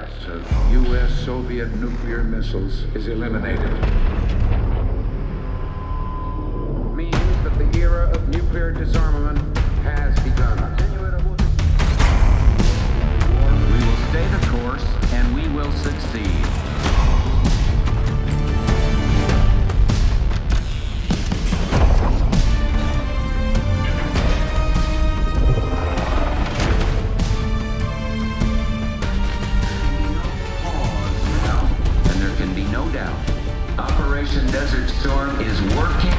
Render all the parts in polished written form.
threats of U.S.-Soviet nuclear missiles is eliminated. Means that the era of nuclear disarmament has begun. We will stay the course, and we will succeed. And there can be no doubt. Operation Desert Storm is working.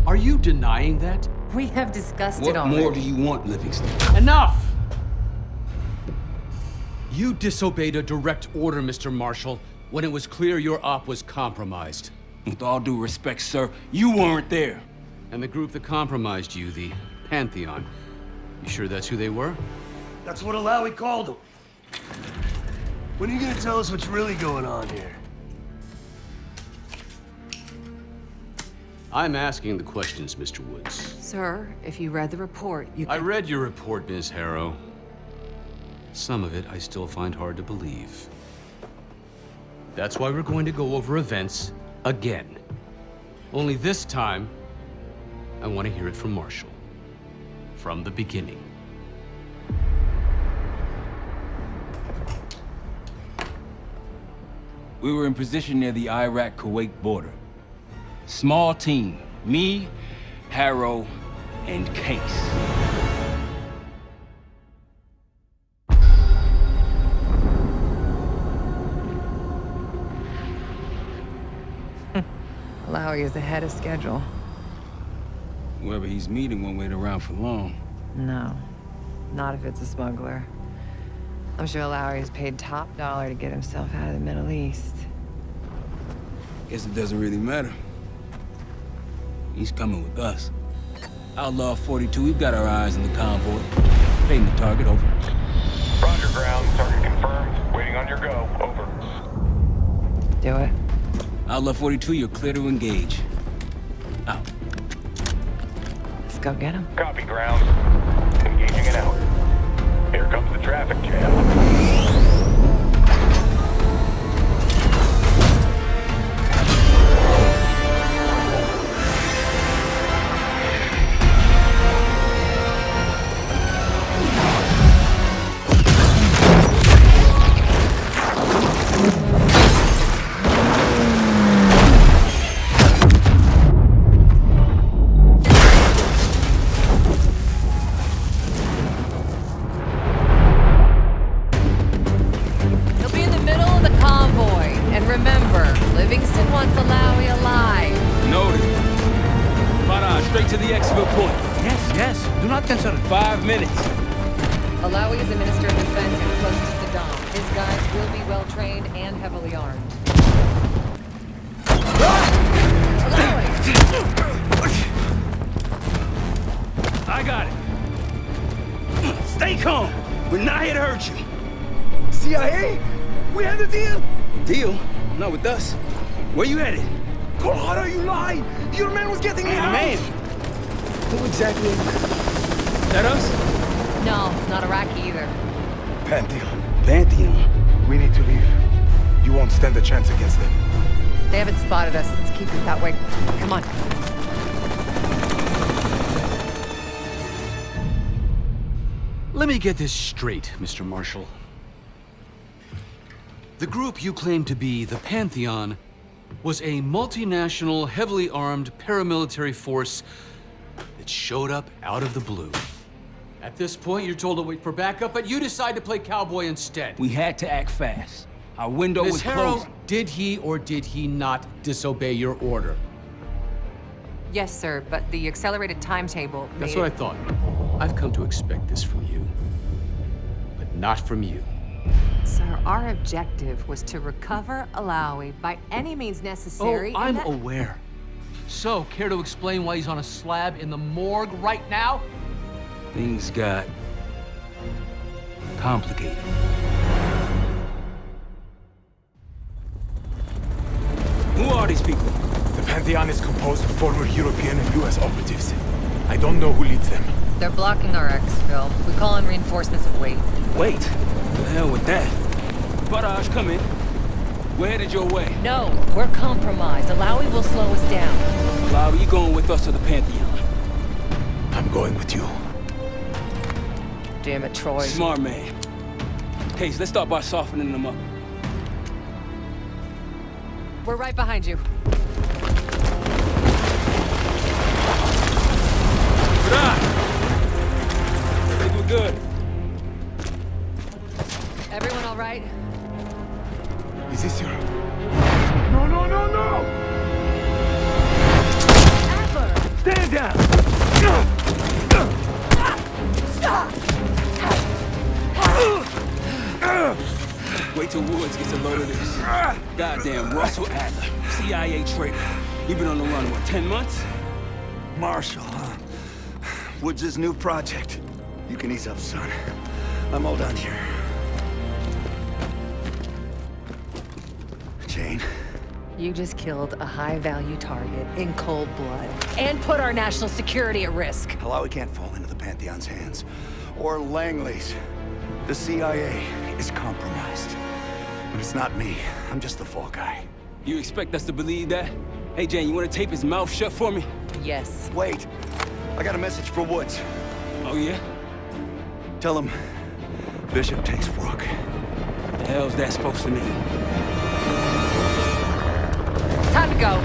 Are you denying that? We have discussed it already. What more do you want, Livingston? Enough! You disobeyed a direct order, Mr. Marshall, when it was clear your op was compromised. With all due respect, sir, you weren't there. And the group that compromised you, the Pantheon, you sure that's who they were? That's what Alawi called them. When are you gonna tell us what's really going on here? I'm asking the questions, Mr. Woods. Sir, if you read the report, you I read your report, Ms. Harrow. Some of it I still find hard to believe. That's why we're going to go over events again. Only this time, I want to hear it from Marshall. From the beginning. We were in position near the Iraq-Kuwait border. Small team. Me, Harrow, and Case. Alawi is ahead of schedule. Whoever he's meeting won't wait around for long. No, not if it's a smuggler. I'm sure Alawi is paid top dollar to get himself out of the Middle East. Guess it doesn't really matter. He's coming with us. Outlaw 42, we've got our eyes on the convoy. Painting the target, over. Roger, ground. Target confirmed. Waiting on your go. Over. Do it. Outlaw 42, you're clear to engage. Out. Let's go get him. Copy, ground. Engaging and out. Here comes the traffic jam. Not with us. Where you headed? God, are you lying? Your man was getting me out. Man! Who exactly? Is that us? No, not Iraqi either. Pantheon. Pantheon? We need to leave. You won't stand a chance against them. They haven't spotted us. Let's keep it that way. Come on. Let me get this straight, Mr. Marshall. The group you claim to be the Pantheon was a multinational, heavily armed paramilitary force that showed up out of the blue. At this point, you're told to wait for backup, but you decide to play cowboy instead. We had to act fast. Our window was Ms. Harrow, closing. did he or did he not disobey your order? Yes, sir, but the accelerated timetable That's what I thought. I've come to expect this from you, but not from you. Sir, our objective was to recover Alawi by any means necessary. Oh, I'm aware. So, care to explain why he's on a slab in the morgue right now? Things got complicated. Who are these people? The Pantheon is composed of former European and US operatives. I don't know who leads them. They're blocking our exfil. We call in reinforcements of weight. Wait, the hell with that? Barrage, come in. We're headed your way. No, we're compromised. Alawi will slow us down. Lowry, you going with us to the Pantheon? I'm going with you. Damn it, Troy. Smart man. Case, let's start by softening them up. We're right behind you. I think we're good. Everyone all right? Is this your... No, no, no, no! Adler! Stand down! Wait till Woods gets a load of this. Goddamn Russell Adler, CIA traitor. You've been on the run, what, 10 months? Marshall, huh? Woods' new project. You can ease up, son. I'm all done here. Jane? You just killed a high-value target in cold blood and put our national security at risk. Alawi can't fall into the Pantheon's hands. Or Langley's. The CIA is compromised. But it's not me. I'm just the fall guy. You expect us to believe that? Hey, Jane, you want to tape his mouth shut for me? Yes. Wait. I got a message for Woods. Oh, yeah? Tell him Bishop takes Rook. The hell's that supposed to mean? Time to go.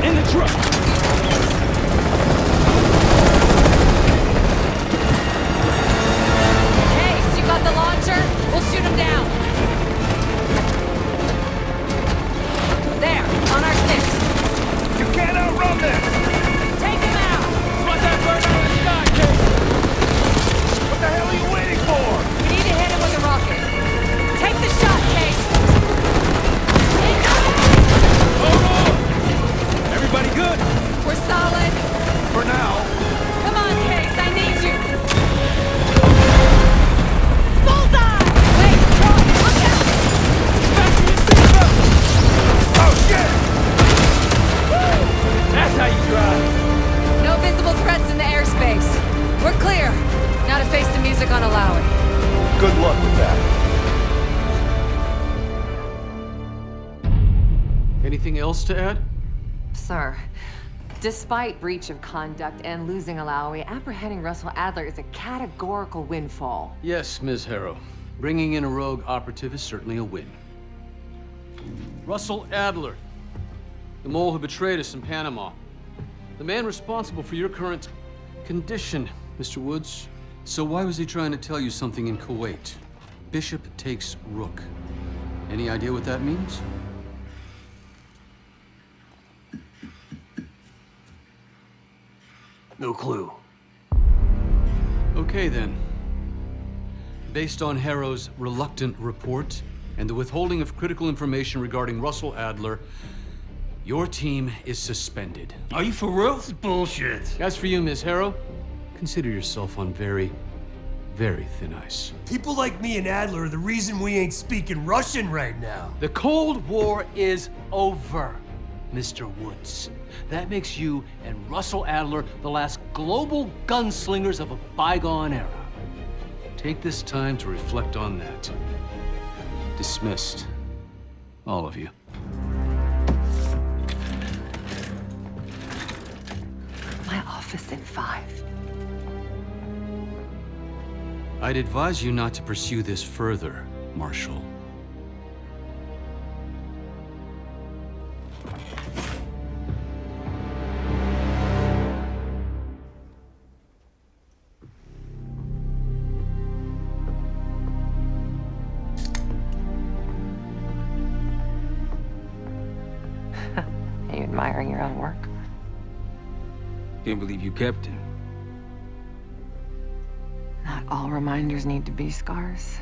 In the truck! Case, you got the launcher? We'll shoot him down. There, on our 6. You can't outrun this! Take him out! Run that bird out of the sky, Case! What the hell are you waiting for? We need to hit him with a rocket. Take the shot, Case! Hold on! Everybody good? We're solid. For now. Come on, Case, I need you. Bullseye! Wait, Troy, look out! Fasten your seatbelt! Oh, shit! That's how you drive. No visible threats in the airspace. We're clear. Now to face the music on Alawi. Good luck with that. Anything else to add? Sir, despite breach of conduct and losing Alawi, apprehending Russell Adler is a categorical windfall. Yes, Ms. Harrow. Bringing in a rogue operative is certainly a win. Russell Adler, the mole who betrayed us in Panama. The man responsible for your current condition, Mr. Woods. So why was he trying to tell you something in Kuwait? Bishop takes Rook. Any idea what that means? No clue. Okay, then. Based on Harrow's reluctant report and the withholding of critical information regarding Russell Adler, your team is suspended. Are you for real? This is bullshit. As for you, Ms. Harrow, consider yourself on very, very thin ice. People like me and Adler are the reason we ain't speaking Russian right now. The Cold War is over, Mr. Woods. That makes you and Russell Adler the last global gunslingers of a bygone era. Take this time to reflect on that. Dismissed. All of you. My office in 5. I'd advise you not to pursue this further, Marshal. Are you admiring your own work? Can't believe you kept him. Not all reminders need to be scars.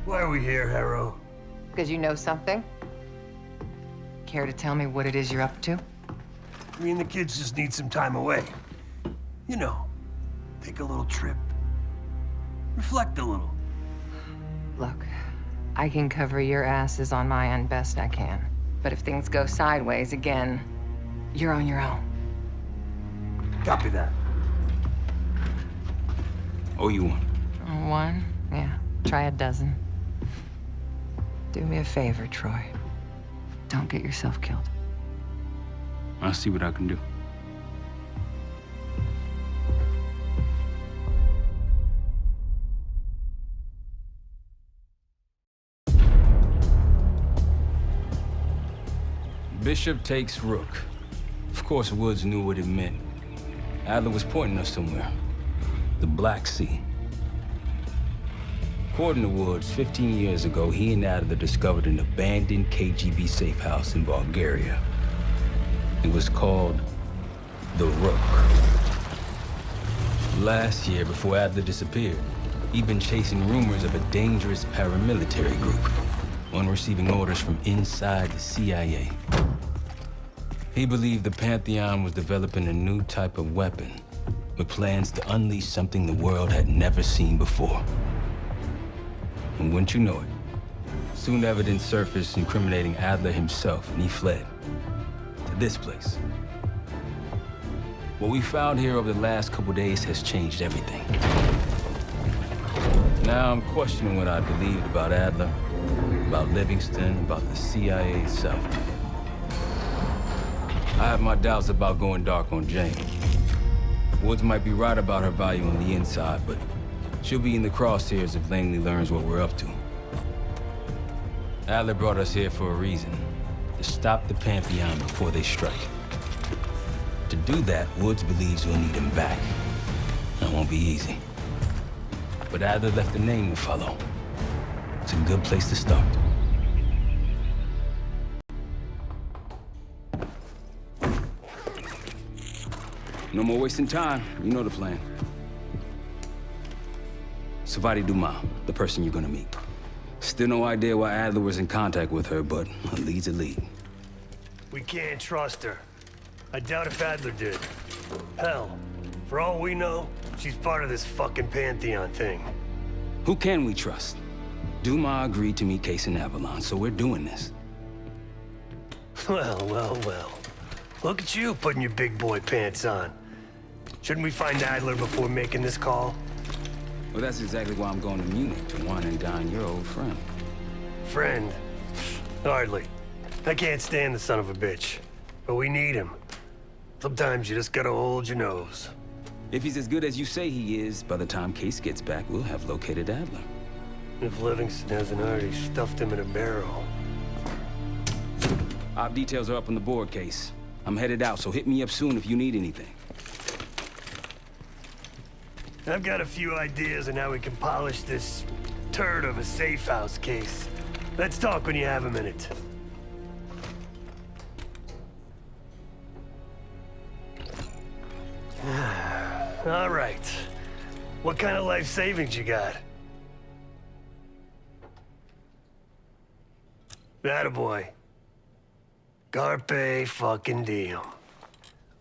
Why are we here, Harrow? Because you know something? Care to tell me what it is you're up to? Me and the kids just need some time away. You know, take a little trip. Reflect a little. Look, I can cover your asses on my end best I can. But if things go sideways again, you're on your own. Copy that. Oh, you one. One? Yeah. Try a dozen. Do me a favor, Troy. Don't get yourself killed. I'll see what I can do. Bishop takes Rook. Of course, Woods knew what it meant. Adler was pointing us somewhere. The Black Sea. According to Woods, 15 years ago, he and Adler discovered an abandoned KGB safe house in Bulgaria. It was called the Rook. Last year, before Adler disappeared, he'd been chasing rumors of a dangerous paramilitary group, one receiving orders from inside the CIA. He believed the Pantheon was developing a new type of weapon, with plans to unleash something the world had never seen before. And wouldn't you know it, soon evidence surfaced incriminating Adler himself, and he fled to this place. What we found here over the last couple days has changed everything. Now I'm questioning what I believed about Adler, about Livingston, about the CIA itself. I have my doubts about going dark on Jane. Woods might be right about her value on the inside, but she'll be in the crosshairs if Langley learns what we're up to. Adler brought us here for a reason, to stop the Pantheon before they strike. To do that, Woods believes we'll need him back. That won't be easy. But Adler left a name to follow. It's a good place to start. No more wasting time. You know the plan. Savati Dumas, the person you're gonna meet. Still no idea why Adler was in contact with her, but a lead's a lead. We can't trust her. I doubt if Adler did. Hell, for all we know, she's part of this fucking Pantheon thing. Who can we trust? Dumas agreed to meet Case in Avalon, so we're doing this. Well, well, well. Look at you putting your big boy pants on. Shouldn't we find Adler before making this call? Well, that's exactly why I'm going to Munich, to wine and dine your old friend. Friend? Hardly. I can't stand the son of a bitch. But we need him. Sometimes you just gotta hold your nose. If he's as good as you say he is, by the time Case gets back, we'll have located Adler. If Livingston hasn't already stuffed him in a barrel. Op details are up on the board, Case. I'm headed out, so hit me up soon if you need anything. I've got a few ideas on how we can polish this turd of a safe house case. Let's talk when you have a minute. All right. What kind of life savings you got? Attaboy. Carpe fucking diem.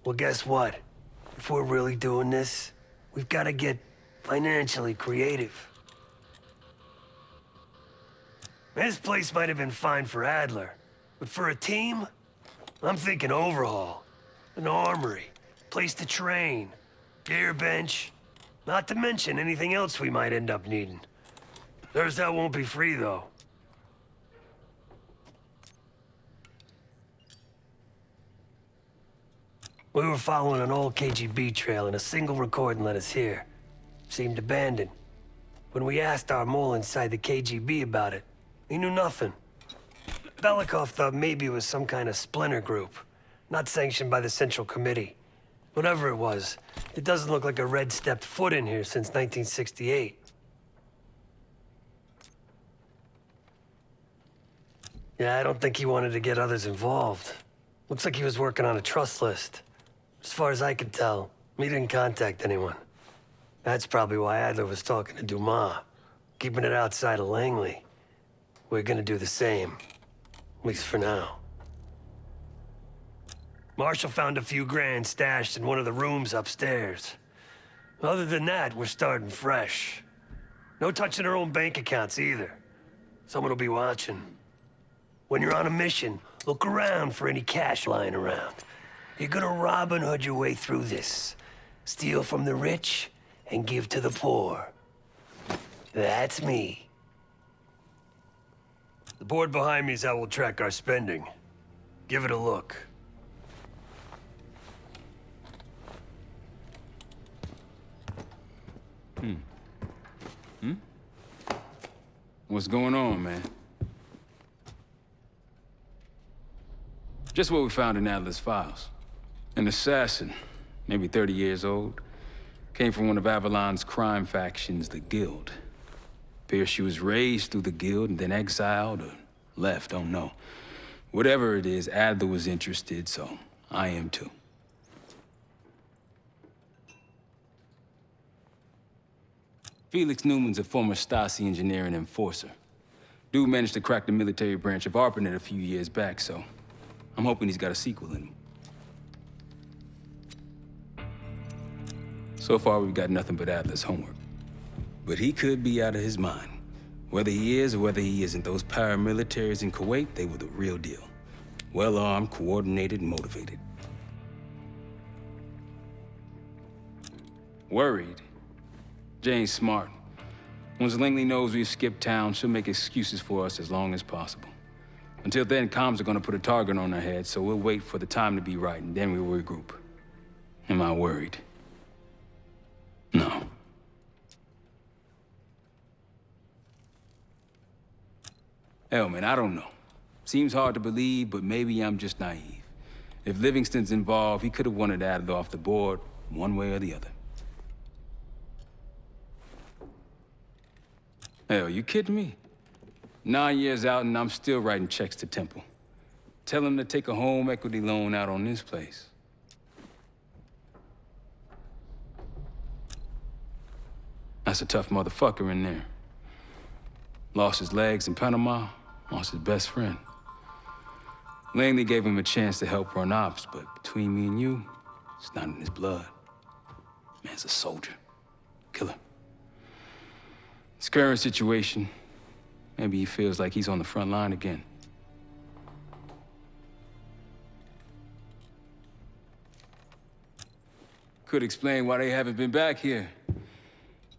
Well, guess what? If we're really doing this, we've got to get financially creative. This place might have been fine for Adler, but for a team, I'm thinking overhaul, an armory, place to train, gear bench, not to mention anything else we might end up needing. Theirs that won't be free, though. We were following an old KGB trail and a single recording led us here. Seemed abandoned. When we asked our mole inside the KGB about it, he knew nothing. Belikov thought maybe it was some kind of splinter group, not sanctioned by the Central Committee. Whatever it was, it doesn't look like a red stepped foot in here since 1968. Yeah, I don't think he wanted to get others involved. Looks like he was working on a trust list. As far as I could tell, he didn't contact anyone. That's probably why Adler was talking to Dumas, keeping it outside of Langley. We're gonna do the same, at least for now. Marshall found a few grand stashed in one of the rooms upstairs. Other than that, we're starting fresh. No touching our own bank accounts either. Someone will be watching. When you're on a mission, look around for any cash lying around. You're gonna Robin Hood your way through this. Steal from the rich and give to the poor. That's me. The board behind me is how we'll track our spending. Give it a look. What's going on, man? Just what we found in Adler's files. An assassin, maybe 30 years old, came from one of Avalon's crime factions, the Guild. Appears she was raised through the Guild and then exiled or left, don't know. Whatever it is, Adler was interested, so I am too. Felix Newman's a former Stasi engineer and enforcer. Dude managed to crack the military branch of ARPANET a few years back, so I'm hoping he's got a sequel in him. So far, we've got nothing but Adler's homework. But he could be out of his mind. Whether he is or whether he isn't, those paramilitaries in Kuwait, they were the real deal. Well-armed, coordinated, and motivated. Worried? Jane's smart. Once Langley knows we've skipped town, she'll make excuses for us as long as possible. Until then, comms are gonna put a target on our heads, so we'll wait for the time to be right, and then we'll regroup. Am I worried? No. Hell, man, I don't know. Seems hard to believe, but maybe I'm just naive. If Livingston's involved, he could have wanted Adler off the board, one way or the other. Hell, you kidding me? 9 years out and I'm still writing checks to Temple. Tell him to take a home equity loan out on this place. That's a tough motherfucker in there. Lost his legs in Panama, lost his best friend. Langley gave him a chance to help run ops, but between me and you, it's not in his blood. Man's a soldier. Killer. His current situation, maybe he feels like he's on the front line again. Could explain why they haven't been back here.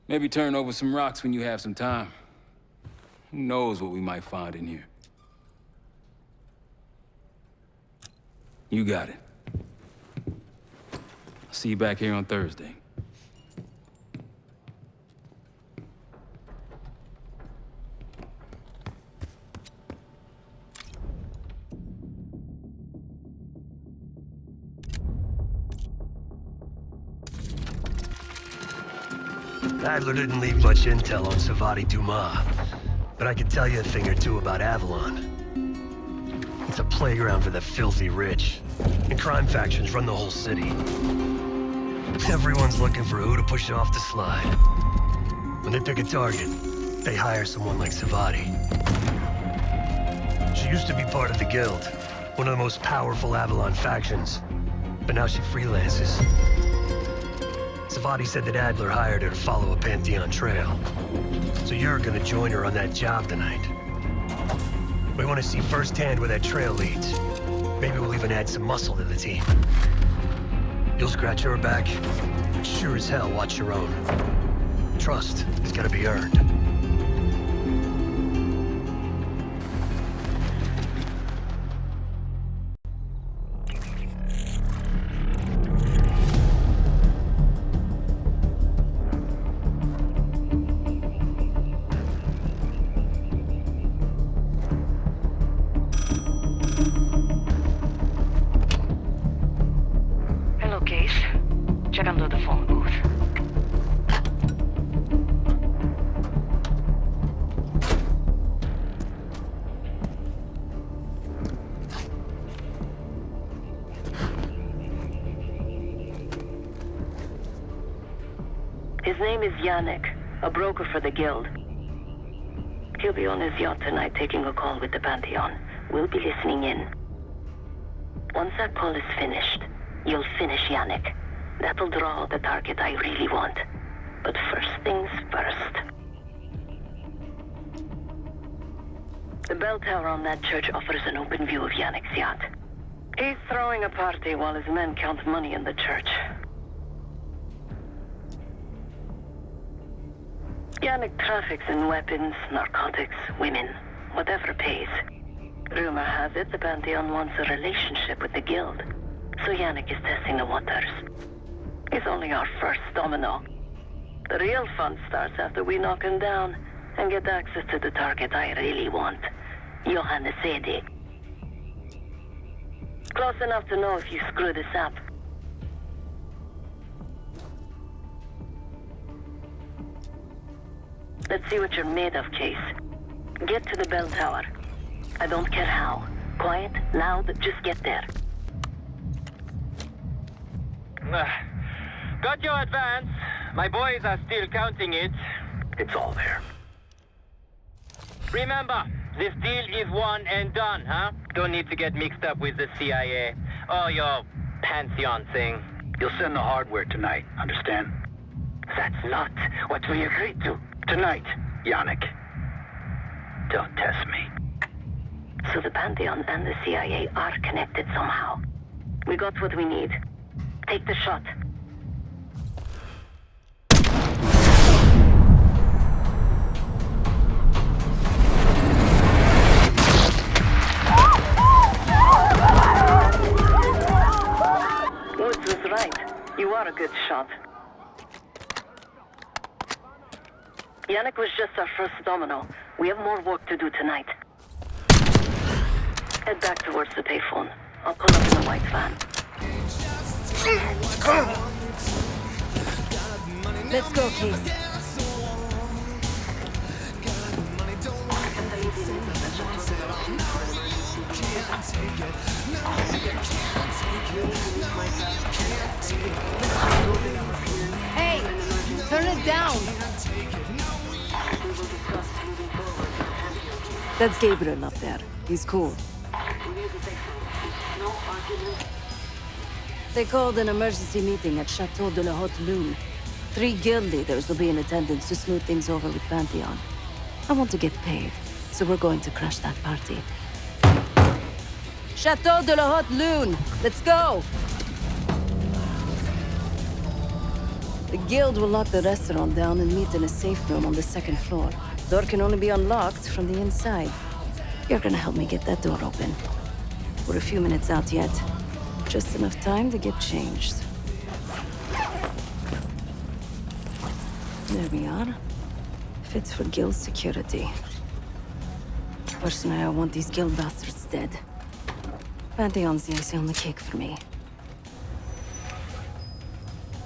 Maybe turn over some rocks when you have some time. Who knows what we might find in here? You got it. I'll see you back here on Thursday. Adler didn't leave much intel on Savati Dumas, but I could tell you a thing or two about Avalon. It's a playground for the filthy rich, and crime factions run the whole city. Everyone's looking for who to push off the slide. When they pick a target, they hire someone like Savati. She used to be part of the Guild, one of the most powerful Avalon factions, but now she freelances. Savati said that Adler hired her to follow a Pantheon trail. So you're gonna join her on that job tonight. We want to see firsthand where that trail leads. Maybe we'll even add some muscle to the team. You'll scratch her back, but sure as hell watch your own. Trust has gotta be earned. Checando the phone booth. His name is Yannick, a broker for the Guild. He'll be on his yacht tonight taking a call with the Pantheon. We'll be listening in. Once that call is finished, you'll finish Yannick. That'll draw the target I really want. But first things first. The bell tower on that church offers an open view of Yannick's yacht. He's throwing a party while his men count money in the church. Yannick traffics in weapons, narcotics, women, whatever pays. Rumor has it the Pantheon wants a relationship with the Guild, so Yannick is testing the waters. He's only our first domino. The real fun starts after we knock him down and get access to the target I really want, Johannes Edi. Close enough to know if you screw this up. Let's see what you're made of, Case. Get to the bell tower. I don't care how. Quiet, loud, just get there. Got your advance. My boys are still counting it. It's all there. Remember, this deal is one and done, huh? Don't need to get mixed up with the CIA or your Pantheon thing. You'll send the hardware tonight, understand? That's not what we agreed to. Tonight, Yannick. Don't test me. So the Pantheon and the CIA are connected somehow. We got what we need. Take the shot. Woods was right. You are a good shot. Yannick was just our first domino. We have more work to do tonight. Head back towards the payphone. I'll pull up in the white van. Let's go, Case. Hey, turn it down. That's Gabriel up there. He's cool. They called an emergency meeting at Château de la Haute Lune. 3 guild leaders will be in attendance to smooth things over with Pantheon. I want to get paid, so we're going to crash that party. Château de la Haute Lune! Let's go! The guild will lock the restaurant down and meet in a safe room on the 2nd floor. Door can only be unlocked from the inside. You're gonna help me get that door open. We're a few minutes out yet. Just enough time to get changed. There we are. Fits for guild security. Personally, I want these guild bastards dead. Pantheon's the icing on the cake for me.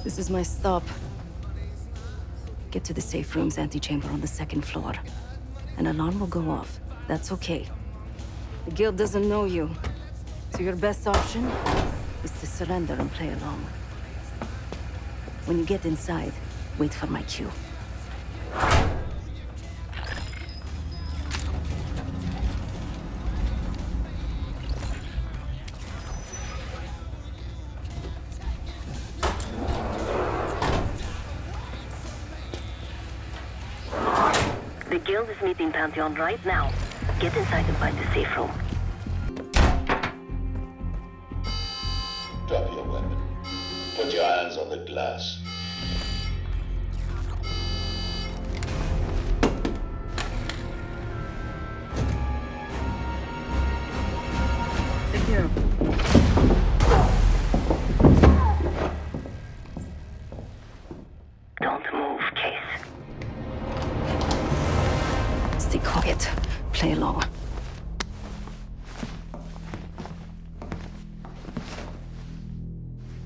This is my stop. Get to the safe room's antechamber on the 2nd floor. An alarm will go off. That's okay. The guild doesn't know you, so your best option is to surrender and play along. When you get inside, wait for my cue. The guild is meeting Pantheon right now. Get inside and find the safe room. Drop your weapon. Put your hands on the glass. Don't move, Case. Stay quiet. Play along.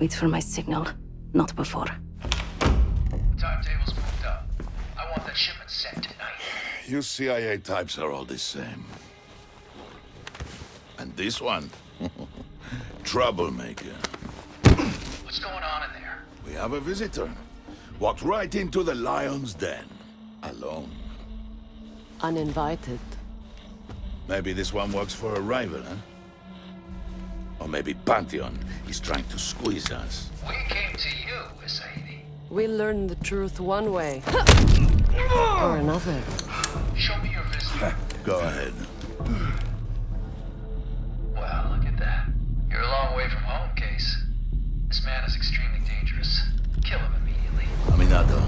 Wait for my signal, not before. Timetable's moved up. I want that shipment sent tonight. You CIA types are all the same. And this one? Troublemaker. What's going on in there? We have a visitor. Walked right into the lion's den. Alone. Uninvited. Maybe this one works for a rival, huh? Or maybe Pantheon is trying to squeeze us. We came to you, Saidi. We learn the truth one way or another. Show me your visit. Go ahead. Well, look at that. You're a long way from home, Case. This man is extremely dangerous. Kill him immediately. Aminado.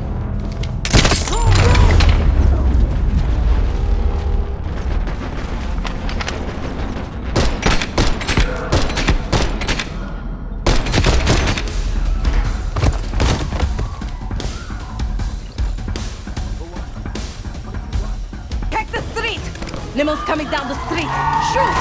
Take the street! Limo's coming down the street! Shoot!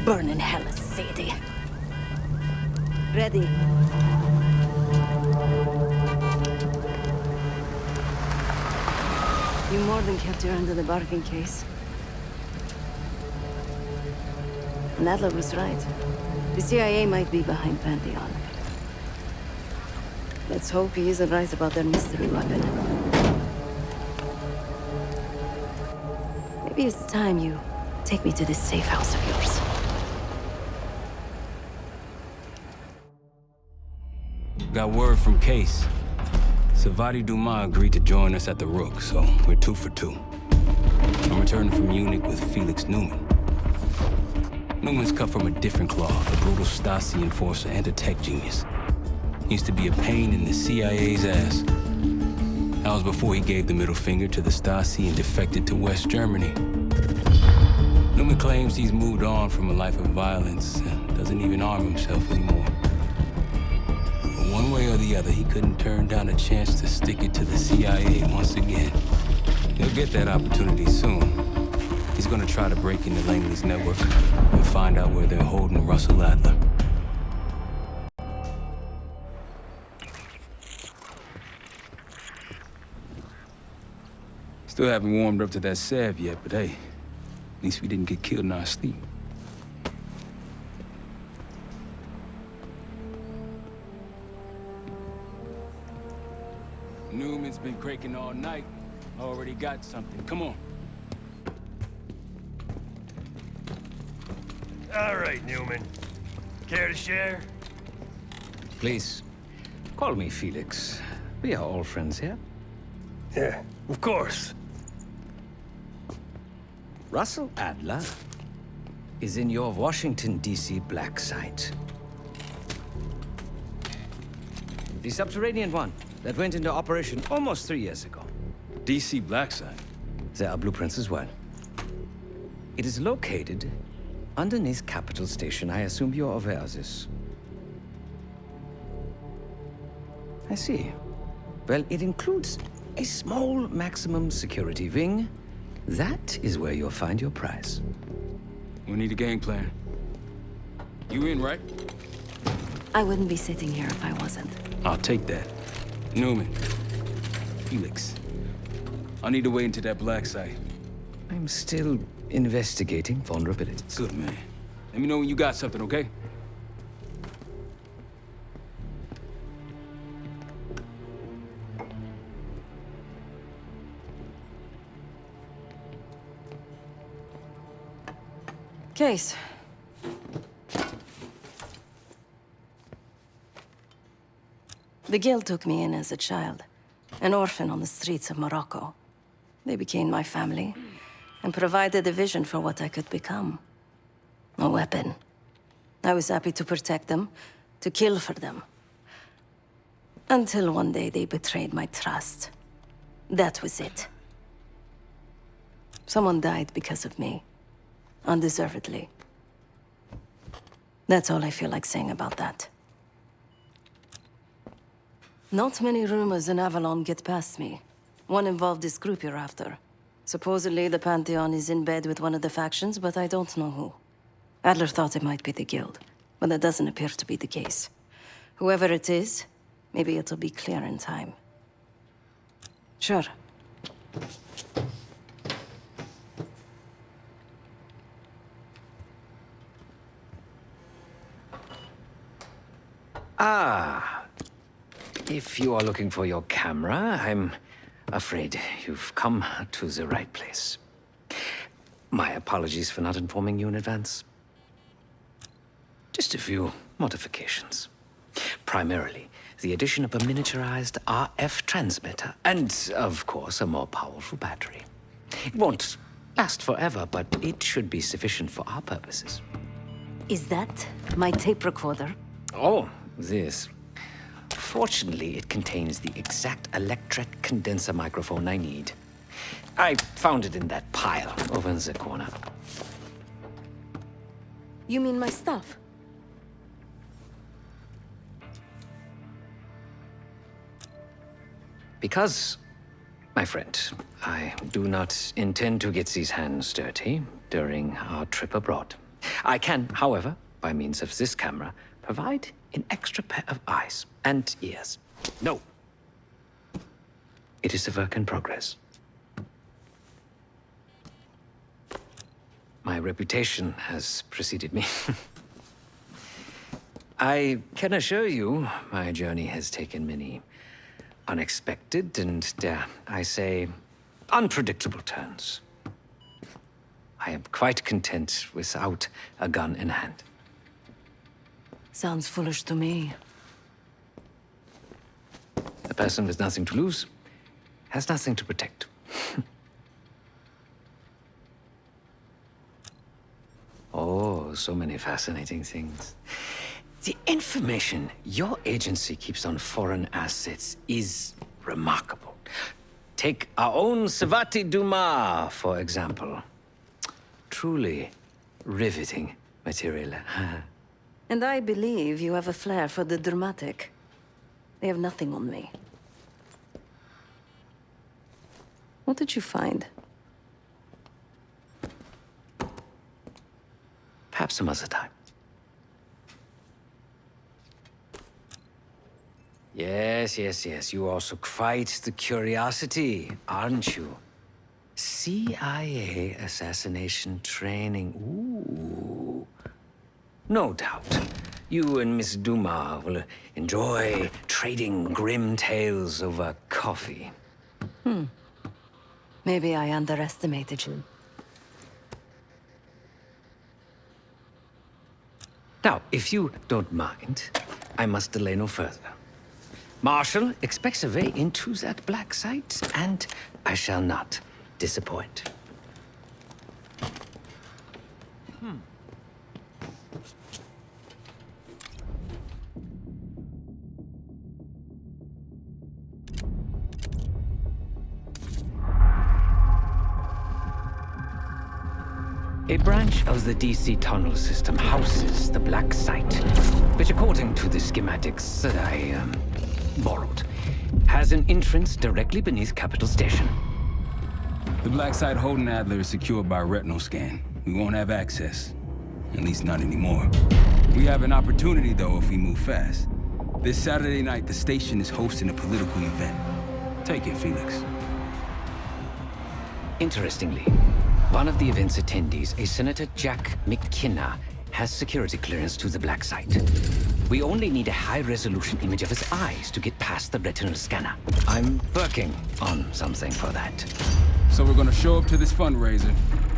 Burn in hell, Sadie. Ready. You more than kept your end of the bargain, Case. And Adler was right. The CIA might be behind Pantheon. Let's hope he isn't right about their mystery weapon. Maybe it's time you take me to this safe house of yours. Got word from Case. Savati Dumas agreed to join us at the Rook, so we're 2 for 2. I'm returning from Munich with Felix Newman. Newman's cut from a different cloth, a brutal Stasi enforcer and a tech genius. He used to be a pain in the CIA's ass. That was before he gave the middle finger to the Stasi and defected to West Germany. Newman claims he's moved on from a life of violence and doesn't even arm himself anymore. One way or the other, he couldn't turn down a chance to stick it to the CIA once again. He'll get that opportunity soon. He's gonna try to break into Langley's network and find out where they're holding Russell Adler. Still haven't warmed up to that salve yet, but hey, at least we didn't get killed in our sleep. Newman's been cranking all night. Already got something. Come on. All right, Newman. Care to share? Please, call me Felix. We are all friends here. Yeah, of course. Russell Adler is in your Washington, D.C. black site. The subterranean one that went into operation almost 3 years ago. DC black site? There are blueprints as well. It is located underneath Capitol Station. I assume you're aware of this. I see. Well, it includes a small maximum security wing. That is where you'll find your prize. We need a game plan. You in, right? I wouldn't be sitting here if I wasn't. I'll take that. Newman. Felix. I need to wait into that black site. I'm still investigating vulnerabilities. Good, man. Let me know when you got something, okay? Case. The Guild took me in as a child, an orphan on the streets of Morocco. They became my family and provided a vision for what I could become. A weapon. I was happy to protect them, to kill for them. Until one day they betrayed my trust. That was it. Someone died because of me. Undeservedly. That's all I feel like saying about that. Not many rumors in Avalon get past me. One involved this group you're after. Supposedly, the Pantheon is in bed with one of the factions, but I don't know who. Adler thought it might be the Guild, but that doesn't appear to be the case. Whoever it is, maybe it'll be clear in time. Sure. Ah. If you are looking for your camera, I'm afraid you've come to the right place. My apologies for not informing you in advance. Just a few modifications. Primarily, the addition of a miniaturized RF transmitter, and, of course, a more powerful battery. It won't last forever, but it should be sufficient for our purposes. Is that my tape recorder? Oh, this. Fortunately, it contains the exact electret condenser microphone I need. I found it in that pile over in the corner. You mean my stuff? Because, my friend, I do not intend to get these hands dirty during our trip abroad. I can, however, by means of this camera, provide an extra pair of eyes and ears. No. It is a work in progress. My reputation has preceded me. I can assure you, my journey has taken many unexpected and, dare I say, unpredictable turns. I am quite content without a gun in hand. Sounds foolish to me. A person with nothing to lose has nothing to protect. Oh, so many fascinating things. The information your agency keeps on foreign assets is remarkable. Take our own Savati Dumas, for example. Truly riveting material. And I believe you have a flair for the dramatic. They have nothing on me. What did you find? Perhaps some other time. Yes. You are also quite the curiosity, aren't you? CIA assassination training. Ooh. No doubt. You and Miss Dumas will enjoy trading grim tales over coffee. Maybe I underestimated you. Now, if you don't mind, I must delay no further. Marshall expects a way into that black site, and I shall not disappoint. A branch of the DC tunnel system houses the black site, which, according to the schematics that I borrowed, has an entrance directly beneath Capital Station. The black site holding Adler is secured by retinal scan. We won't have access. At least not anymore. We have an opportunity, though, if we move fast. This Saturday night, the station is hosting a political event. Take it, Felix. Interestingly, one of the event's attendees, a Senator Jack McKenna, has security clearance to the black site. We only need a high-resolution image of his eyes to get past the retinal scanner. I'm working on something for that. So we're gonna show up to this fundraiser,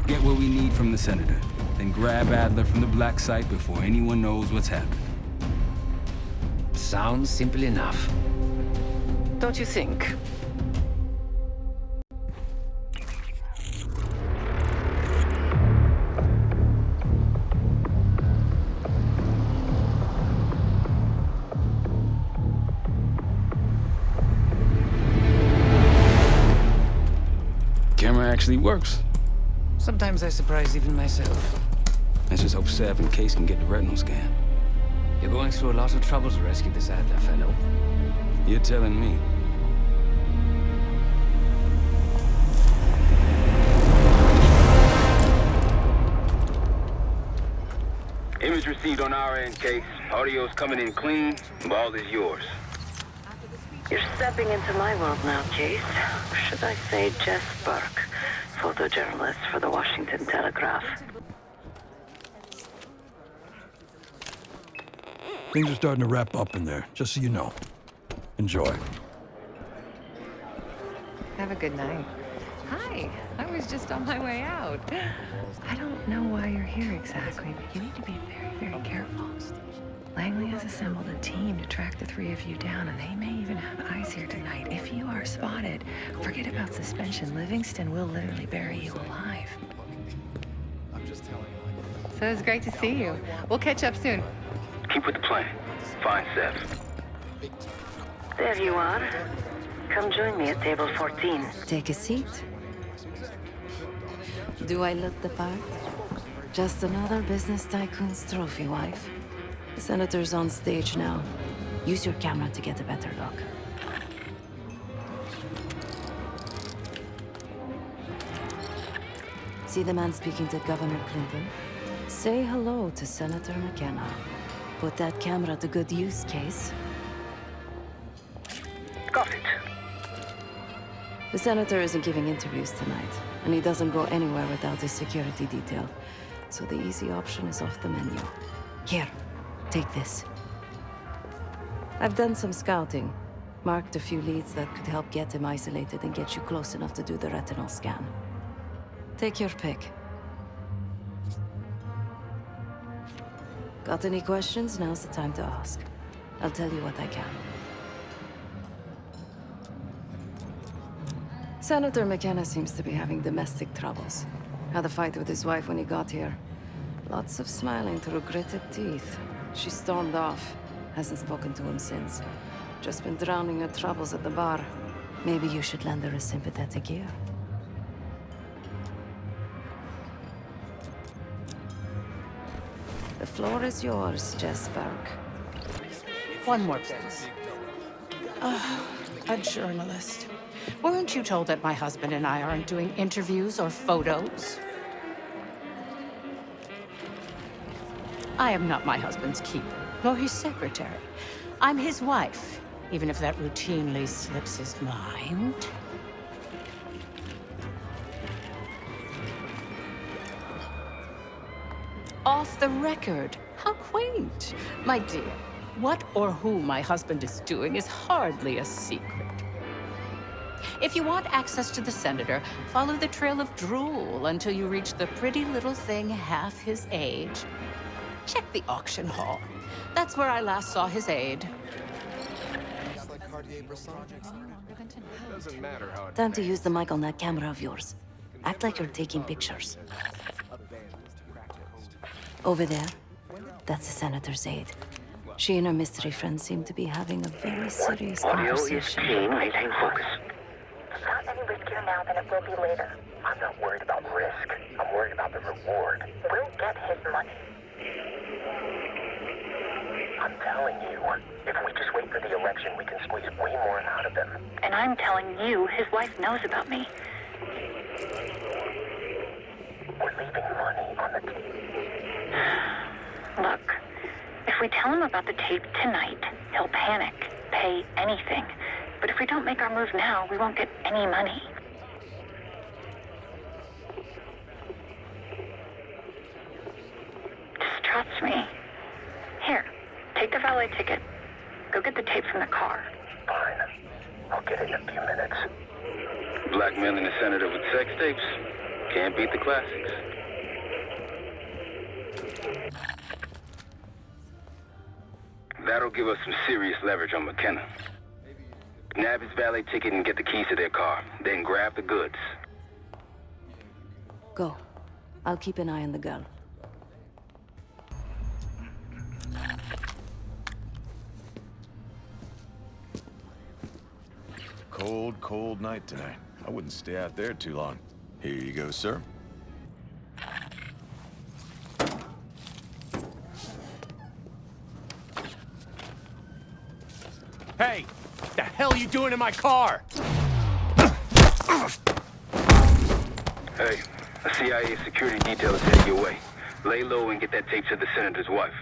get what we need from the Senator, then grab Adler from the black site before anyone knows what's happening. Sounds simple enough. Don't you think? Camera actually works. Sometimes I surprise even myself. Let's just hope Sav and Case can get the retinal scan. You're going through a lot of trouble to rescue this Adler fellow. You're telling me. Image received on our end, Case. Audio's coming in clean. Ball is yours. You're stepping into my world now, Case. Should I say Jess Burke, photojournalist for the Washington Telegraph. Things are starting to wrap up in there, just so you know. Enjoy. Have a good night. Hi, I was just on my way out. I don't know why you're here exactly, but you need to be very, very careful. Langley has assembled a team to track the three of you down, and they may even have eyes here tonight. If you are spotted, forget about suspension. Livingston will literally bury you alive. So it's great to see you. We'll catch up soon. Keep with the plan. Find Seth. There you are. Come join me at table 14. Take a seat. Do I look the part? Just another business tycoon's trophy wife. The senator's on stage now. Use your camera to get a better look. See the man speaking to Governor Clinton? Say hello to Senator McKenna. Put that camera to good use, Case. Got it. The senator isn't giving interviews tonight, and he doesn't go anywhere without his security detail. So the easy option is off the menu. Here, take this. I've done some scouting. Marked a few leads that could help get him isolated and get you close enough to do the retinal scan. Take your pick. Got any questions? Now's the time to ask. I'll tell you what I can. Senator McKenna seems to be having domestic troubles. Had a fight with his wife when he got here. Lots of smiling through gritted teeth. She stormed off. Hasn't spoken to him since. Just been drowning her troubles at the bar. Maybe you should lend her a sympathetic ear. The floor is yours, Jess Burke. One more, please. A journalist. Weren't you told that my husband and I aren't doing interviews or photos? I am not my husband's keeper, nor his secretary. I'm his wife, even if that routinely slips his mind. Off the record. How quaint. My dear, what or who my husband is doing is hardly a secret. If you want access to the senator, follow the trail of drool until you reach the pretty little thing half his age. Check the auction hall. That's where I last saw his aide. Time to use the mic on that camera of yours. Act like you're taking pictures. Over there, that's the senator's aide. She and her mystery friend seem to be having a very serious Audio is conversation. keen. Maintain focus. There's not any riskier now than it will be later. I'm not worried about risk. I'm worried about the reward. We'll get his money. I'm telling you, if we just wait for the election, we can squeeze way more out of them. And I'm telling you, his wife knows about me. We're leaving money on the table. Look, if we tell him about the tape tonight, he'll panic, pay anything. But if we don't make our move now, we won't get any money. Just trust me. Here, take the valet ticket. Go get the tape from the car. Fine. I'll get it in a few minutes. Blackmailing the senator with sex tapes? Can't beat the classics. That'll give us some serious leverage on McKenna. Nab his valet ticket and get the keys to their car. Then grab the goods. Go. I'll keep an eye on the girl. Cold, cold night tonight. I wouldn't stay out there too long. Here you go, sir. Hey! What the hell are you doing in my car? Hey, a CIA security detail is headed your way. Lay low and get that tape to the senator's wife.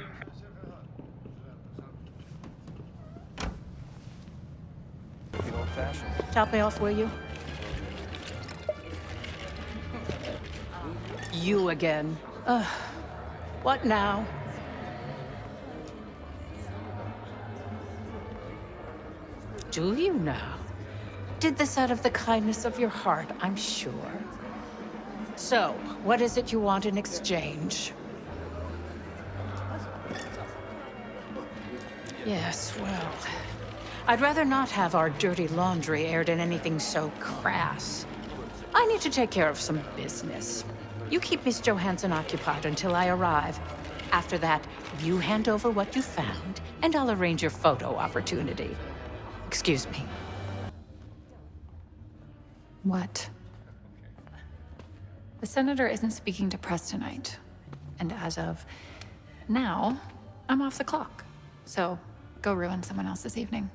Top me off, will you? You again. What now? Do you now? Did this out of the kindness of your heart, I'm sure. So, what is it you want in exchange? Yes, well, I'd rather not have our dirty laundry aired in anything so crass. I need to take care of some business. You keep Miss Johansson occupied until I arrive. After that, you hand over what you found, and I'll arrange your photo opportunity. Excuse me. What? The senator isn't speaking to press tonight. And as of now, I'm off the clock. So, go ruin someone else's evening.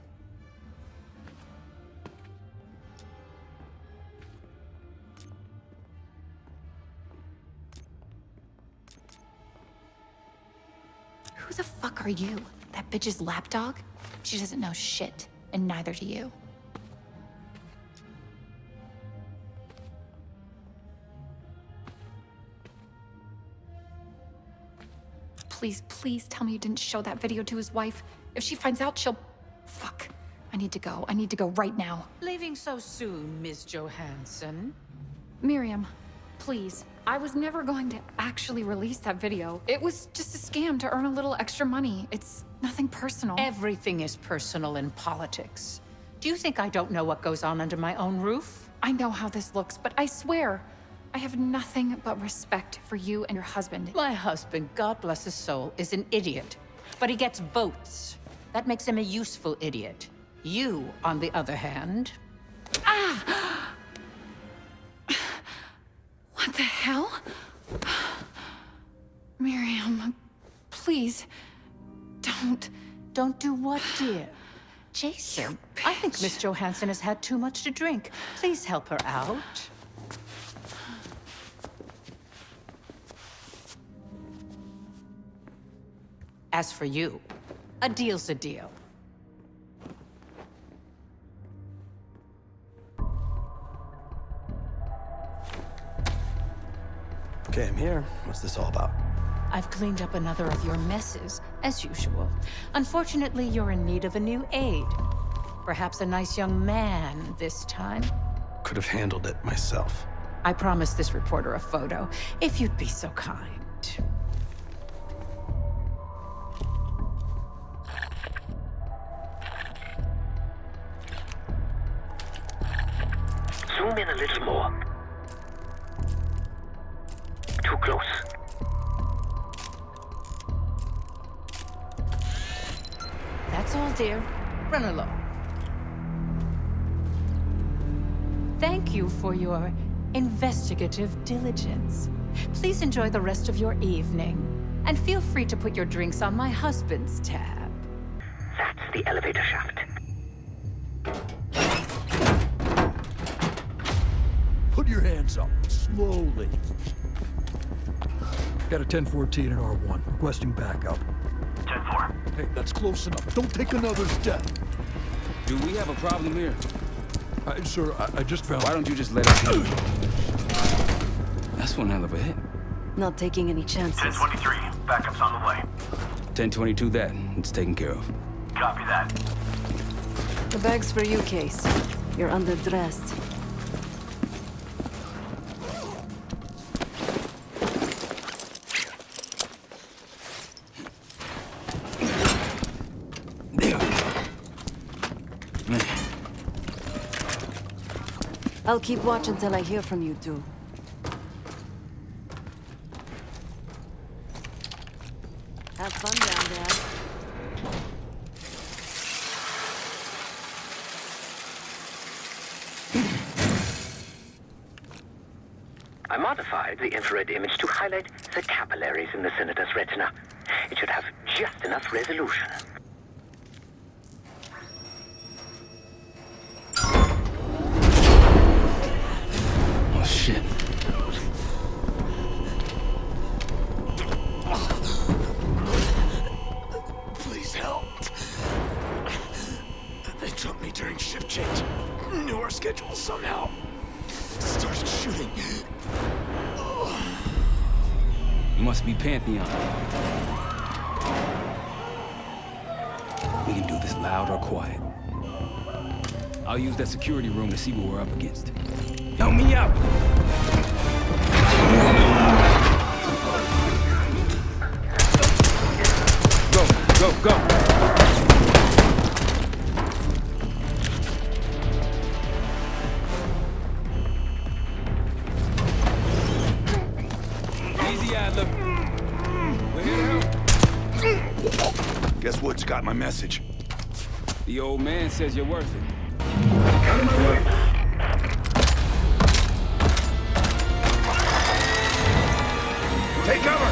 Who the fuck are you? That bitch's lapdog? She doesn't know shit, and neither do you. Please, please tell me you didn't show that video to his wife. If she finds out, she'll... Fuck. I need to go. I need to go right now. Leaving so soon, Miss Johansson? Miriam, please. I was never going to actually release that video. It was just a scam to earn a little extra money. It's nothing personal. Everything is personal in politics. Do you think I don't know what goes on under my own roof? I know how this looks, but I swear, I have nothing but respect for you and your husband. My husband, God bless his soul, is an idiot. But he gets votes. That makes him a useful idiot. You, on the other hand... Ah! What the hell? Miriam, please, don't... Don't do what, dear? Jason, I think Miss Johansson has had too much to drink. Please help her out. As for you, a deal's a deal. Okay, I'm here. What's this all about? I've cleaned up another of your messes, as usual. Unfortunately, you're in need of a new aide. Perhaps a nice young man this time. Could have handled it myself. I promised this reporter a photo, if you'd be so kind. Zoom in a little more. Too close. That's all, dear. Run along. Thank you for your investigative diligence. Please enjoy the rest of your evening. And feel free to put your drinks on my husband's tab. That's the elevator shaft. Put your hands up, slowly. Got a 1014 and R1, requesting backup. 10-4. Hey, that's close enough. Don't take another step. Do we have a problem here? Sir, I just found... Why don't you just let us in? That's one hell of a hit. Not taking any chances. 1023. Backup's on the way. 1022 that. It's taken care of. Copy that. The bag's for you, Case. You're underdressed. I'll keep watch until I hear from you two. Have fun down there. I modified the infrared image to highlight the capillaries in the senator's retina. It should have just enough resolution. Oh, shit. Please help. They jumped me during shift change. Knew our schedule somehow. Started shooting. Must be Pantheon. We can do this loud or quiet. I'll use that security room to see what we're up against. Help me out! Go, go! Easy, Adler. We're here to help. Guess Wood's got my message. The old man says you're worth it. Take cover!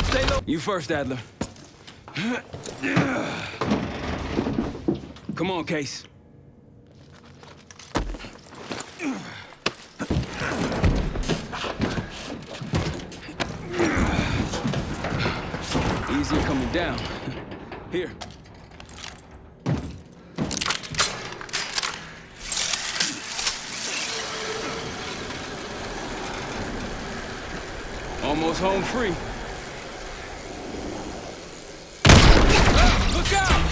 Stay low. You first, Adler. Come on, Case. Easier coming down. Here. Almost home free. Look out!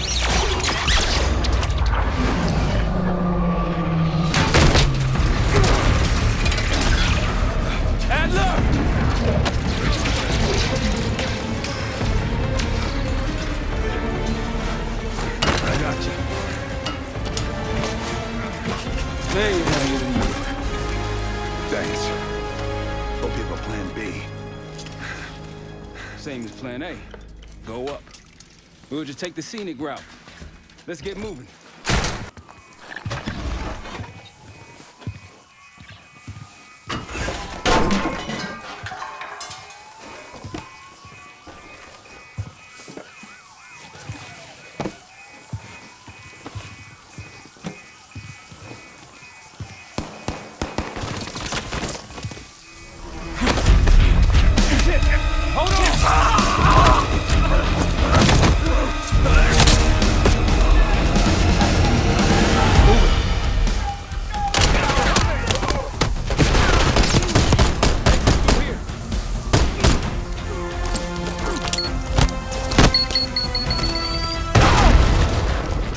Adler! I got you. There you go. Thanks. Hope you have a plan B. Same as plan A. Go up. We'll just take the scenic route. Let's get moving.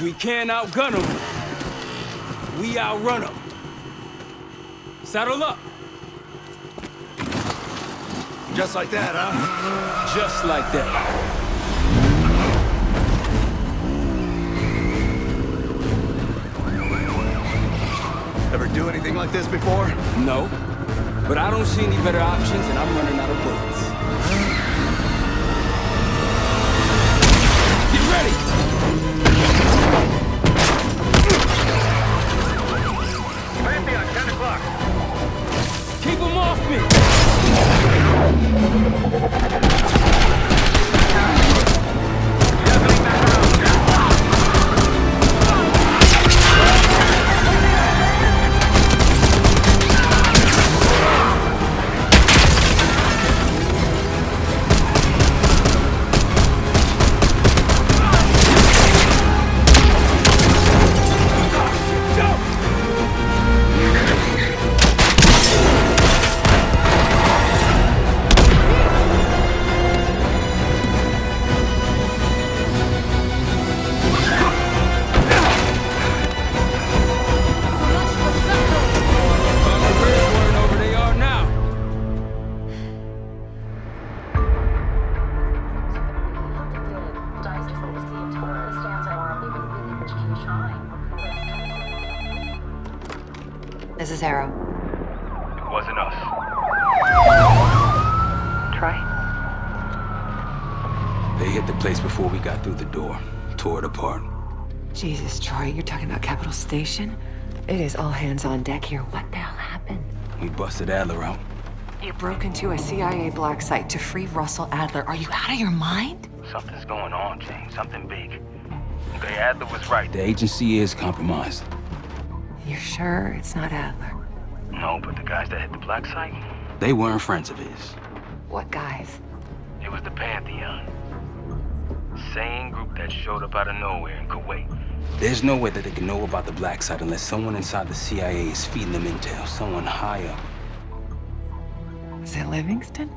We can't outgun them. We outrun them. Saddle up. Just like that, huh? Just like that. Ever do anything like this before? No. But I don't see any better options, and I'm running out of bullets. Get ready! Pantheon, 10 o'clock. Keep them off me! This is Harrow. It wasn't us. Troy? They hit the place before we got through the door. Tore it apart. Jesus, Troy, you're talking about Capital Station? It is all hands on deck here. What the hell happened? We busted Adler out. You broke into a CIA black site to free Russell Adler. Are you out of your mind? Something's going on, James. Something big. Okay, Adler was right. The agency is compromised. You're sure it's not Adler? No, but the guys that hit the black site? They weren't friends of his. What guys? It was the Pantheon. Same group that showed up out of nowhere in Kuwait. There's no way that they can know about the black site unless someone inside the CIA is feeding them intel. Someone high up. Is it Livingston?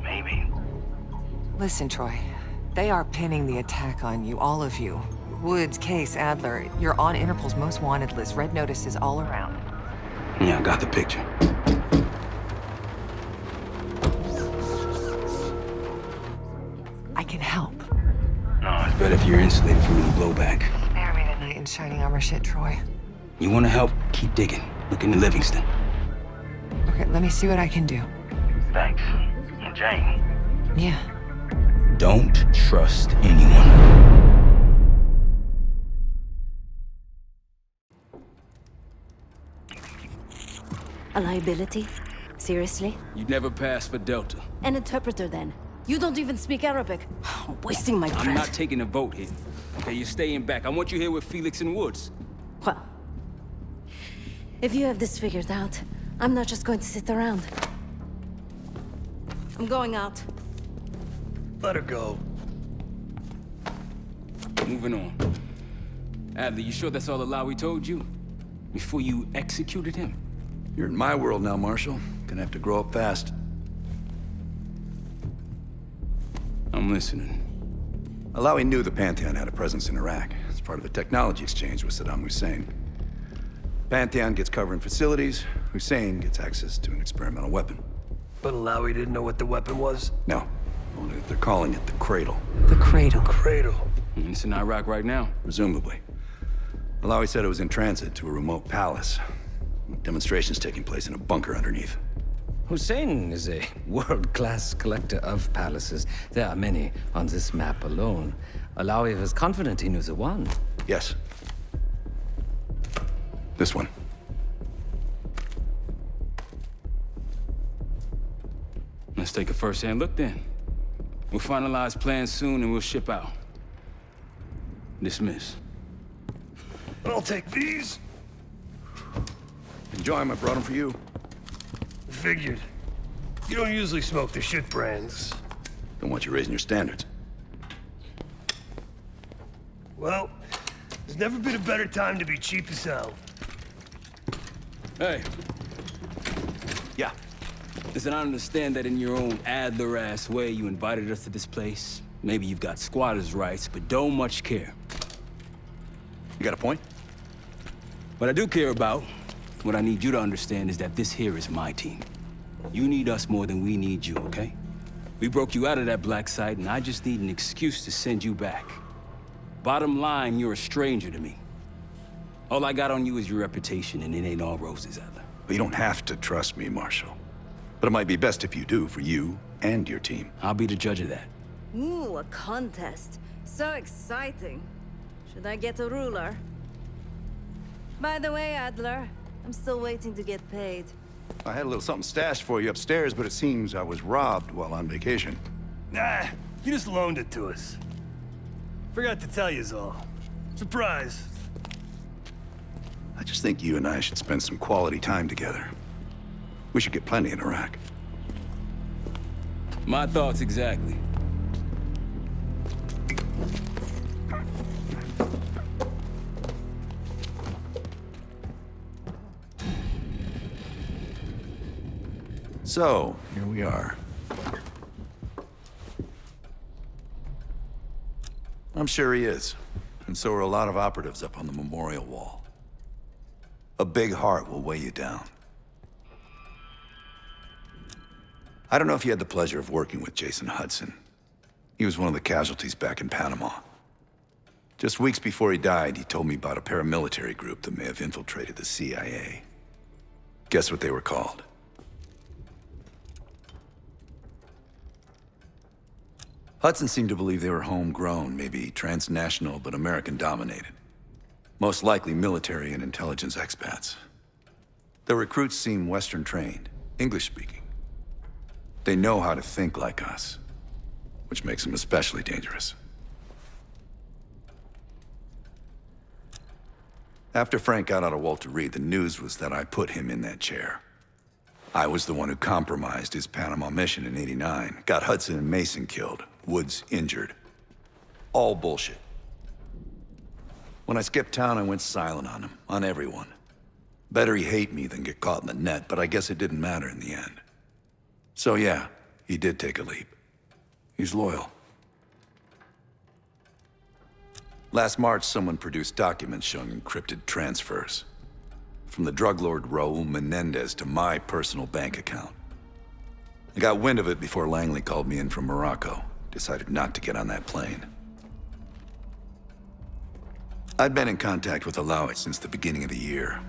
Maybe. Listen, Troy. They are pinning the attack on you, all of you. Woods, Case, Adler, you're on Interpol's most wanted list. Red notices all around. Yeah, I got the picture. I can help. No, it's better if you're insulated from any blowback. Spare me the knight in shining armor shit, Troy. You want to help? Keep digging. Look into Livingston. Okay, let me see what I can do. Thanks. And Jane. Yeah. Don't trust anyone. A liability? Seriously? You never passed for Delta. An interpreter, then. You don't even speak Arabic. Wasting my breath. I'm not taking a vote here. Okay, you're staying back. I want you here with Felix and Woods. Well, if you have this figured out, I'm not just going to sit around. I'm going out. Let her go. Moving on. Adler, you sure that's all the lie we told you? Before you executed him? You're in my world now, Marshal. Gonna have to grow up fast. I'm listening. Alawi knew the Pantheon had a presence in Iraq. It's part of a technology exchange with Saddam Hussein. Pantheon gets cover in facilities. Hussein gets access to an experimental weapon. But Alawi didn't know what the weapon was? No. Only that they're calling it the Cradle. The Cradle. Cradle. It's in Iraq right now. Presumably. Alawi said it was in transit to a remote palace. Demonstrations taking place in a bunker underneath. Hussein is a world-class collector of palaces. There are many on this map alone. Alawi was confident he knew the one. Yes. This one. Let's take a first-hand look then. We'll finalize plans soon and we'll ship out. Dismiss. I'll take these. Enjoy them, I brought them for you. Figured. You don't usually smoke the shit brands. Don't want you raising your standards. Well, there's never been a better time to be cheap as hell. Hey. Yeah. Listen, I understand that in your own Adler-ass way you invited us to this place. Maybe you've got squatters' rights, but don't much care. You got a point? What I do care about, what I need you to understand is that this here is my team. You need us more than we need you, okay? We broke you out of that black site, and I just need an excuse to send you back. Bottom line, you're a stranger to me. All I got on you is your reputation, and it ain't all roses, Adler. But you don't have to trust me, Marshal. But it might be best if you do, for you and your team. I'll be the judge of that. Ooh, a contest. So exciting. Should I get a ruler? By the way, Adler, I'm still waiting to get paid. I had a little something stashed for you upstairs, but it seems I was robbed while on vacation. Nah, you just loaned it to us. Forgot to tell yous all. Surprise. I just think you and I should spend some quality time together. We should get plenty in Iraq. My thoughts exactly. So, here we are. I'm sure he is. And so are a lot of operatives up on the memorial wall. A big heart will weigh you down. I don't know if you had the pleasure of working with Jason Hudson. He was one of the casualties back in Panama. Just weeks before he died, he told me about a paramilitary group that may have infiltrated the CIA. Guess what they were called? Hudson seemed to believe they were homegrown, maybe transnational, but American-dominated. Most likely military and intelligence expats. The recruits seem Western-trained, English-speaking. They know how to think like us, which makes them especially dangerous. After Frank got out of Walter Reed, the news was that I put him in that chair. I was the one who compromised his Panama mission in '89, got Hudson and Mason killed, Woods injured. All bullshit. When I skipped town, I went silent on him, on everyone. Better he hate me than get caught in the net, but I guess it didn't matter in the end. So yeah, he did take a leap. He's loyal. Last March, someone produced documents showing encrypted transfers. From the drug lord Raul Menendez to my personal bank account. I got wind of it before Langley called me in from Morocco. Decided not to get on that plane. I'd been in contact with Alawi since the beginning of the year.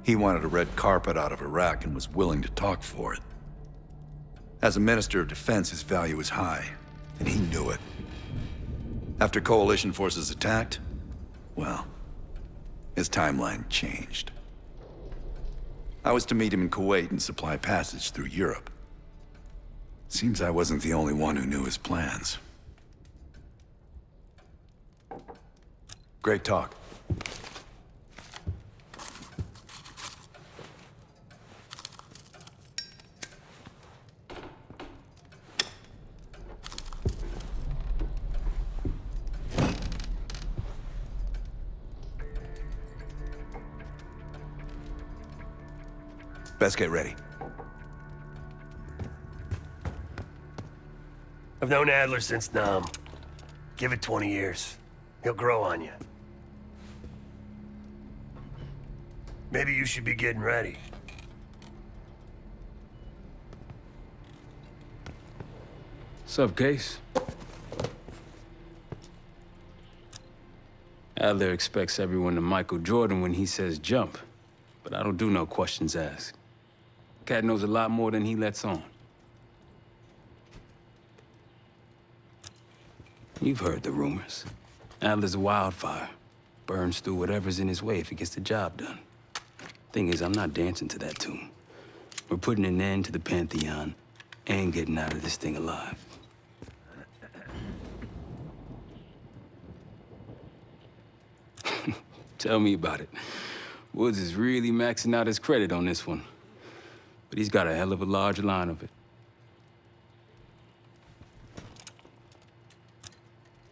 He wanted a red carpet out of Iraq and was willing to talk for it. As a Minister of Defense, his value was high, and he knew it. After coalition forces attacked, well, his timeline changed. I was to meet him in Kuwait and supply passage through Europe. Seems I wasn't the only one who knew his plans. Great talk. Best get ready. I've known Adler since Nam. Give it 20 years. He'll grow on you. Maybe you should be getting ready. Sup, Case? Adler expects everyone to Michael Jordan when he says jump, but I don't do no questions asked. Cat knows a lot more than he lets on. You've heard the rumors. Adler's a wildfire. Burns through whatever's in his way if he gets the job done. Thing is, I'm not dancing to that tune. We're putting an end to the Pantheon and getting out of this thing alive. Tell me about it. Woods is really maxing out his credit on this one. But he's got a hell of a large line of it.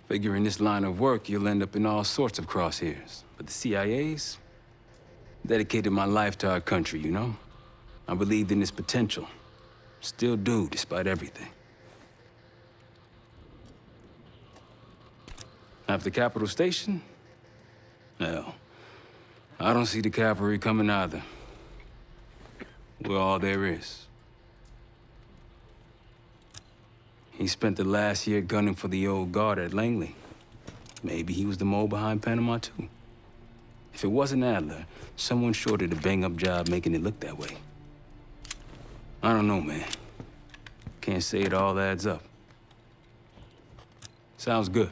Figure in this line of work, you'll end up in all sorts of crosshairs. But the CIA's dedicated my life to our country, you know? I believed in its potential. Still do, despite everything. After Capital Station? Hell, I don't see the cavalry coming either. We're all there is. He spent the last year gunning for the old guard at Langley. Maybe he was the mole behind Panama, too. If it wasn't Adler, someone sure did a bang-up job making it look that way. I don't know, man. Can't say it all adds up. Sounds good.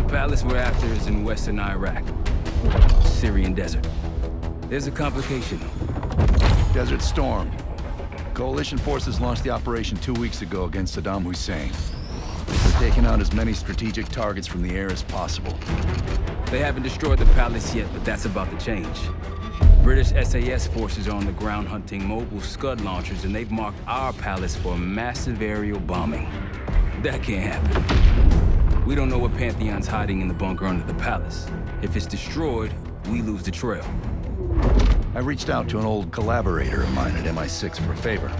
Palace we're after is in western Iraq, Syrian desert. There's a complication, though. Desert Storm. Coalition forces launched the operation 2 weeks ago against Saddam Hussein. They're taking out as many strategic targets from the air as possible. They haven't destroyed the palace yet, but that's about to change. British SAS forces are on the ground hunting mobile Scud launchers, and they've marked our palace for massive aerial bombing. That can't happen. We don't know what Pantheon's hiding in the bunker under the palace. If it's destroyed, we lose the trail. I reached out to an old collaborator of mine at MI6 for a favor.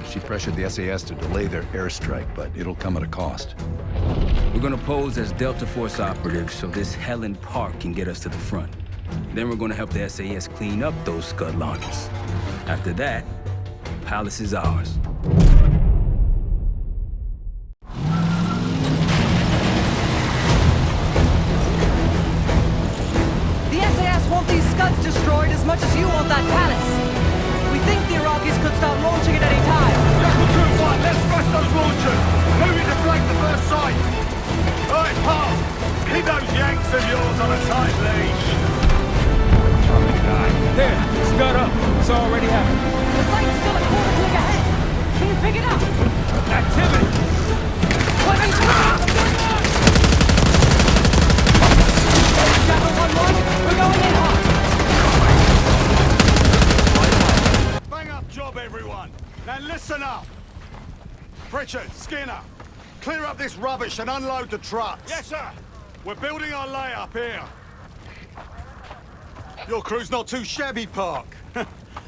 She pressured the SAS to delay their airstrike, but it'll come at a cost. We're gonna pose as Delta Force operatives so this Helen Park can get us to the front. Then we're gonna help the SAS clean up those Scud launchers. After that, palace is ours. Want these Scuds destroyed as much as you want that palace. We think the Iraqis could start launching at any time. Jackal 2-1, let's smash those launchers! Moving to flank the first site! Alright, pal! Keep those Yanks of yours on a tight leash! There, Scud up. It's already happening. The site's still a quarter click ahead. Can you pick it up? Activity! Jackal 1-1, we're going in hot. Bang up job, everyone! Now listen up! Pritchard, Skinner, clear up this rubbish and unload the trucks. Yes, sir. We're building our layup here. Your crew's not too shabby, Park.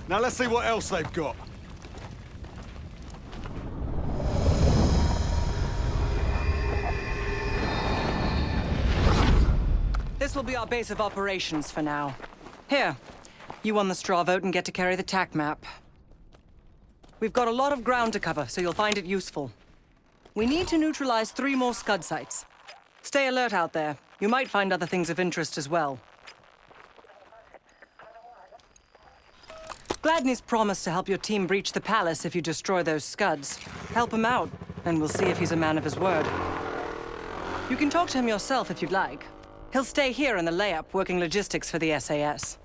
Now let's see what else they've got. This will be our base of operations for now. Here, you won the straw vote and get to carry the TAC map. We've got a lot of ground to cover, so you'll find it useful. We need to neutralize 3 more Scud sites. Stay alert out there. You might find other things of interest as well. Gladney's promised to help your team breach the palace if you destroy those Scuds. Help him out, and we'll see if he's a man of his word. You can talk to him yourself if you'd like. He'll stay here in the layup, working logistics for the SAS.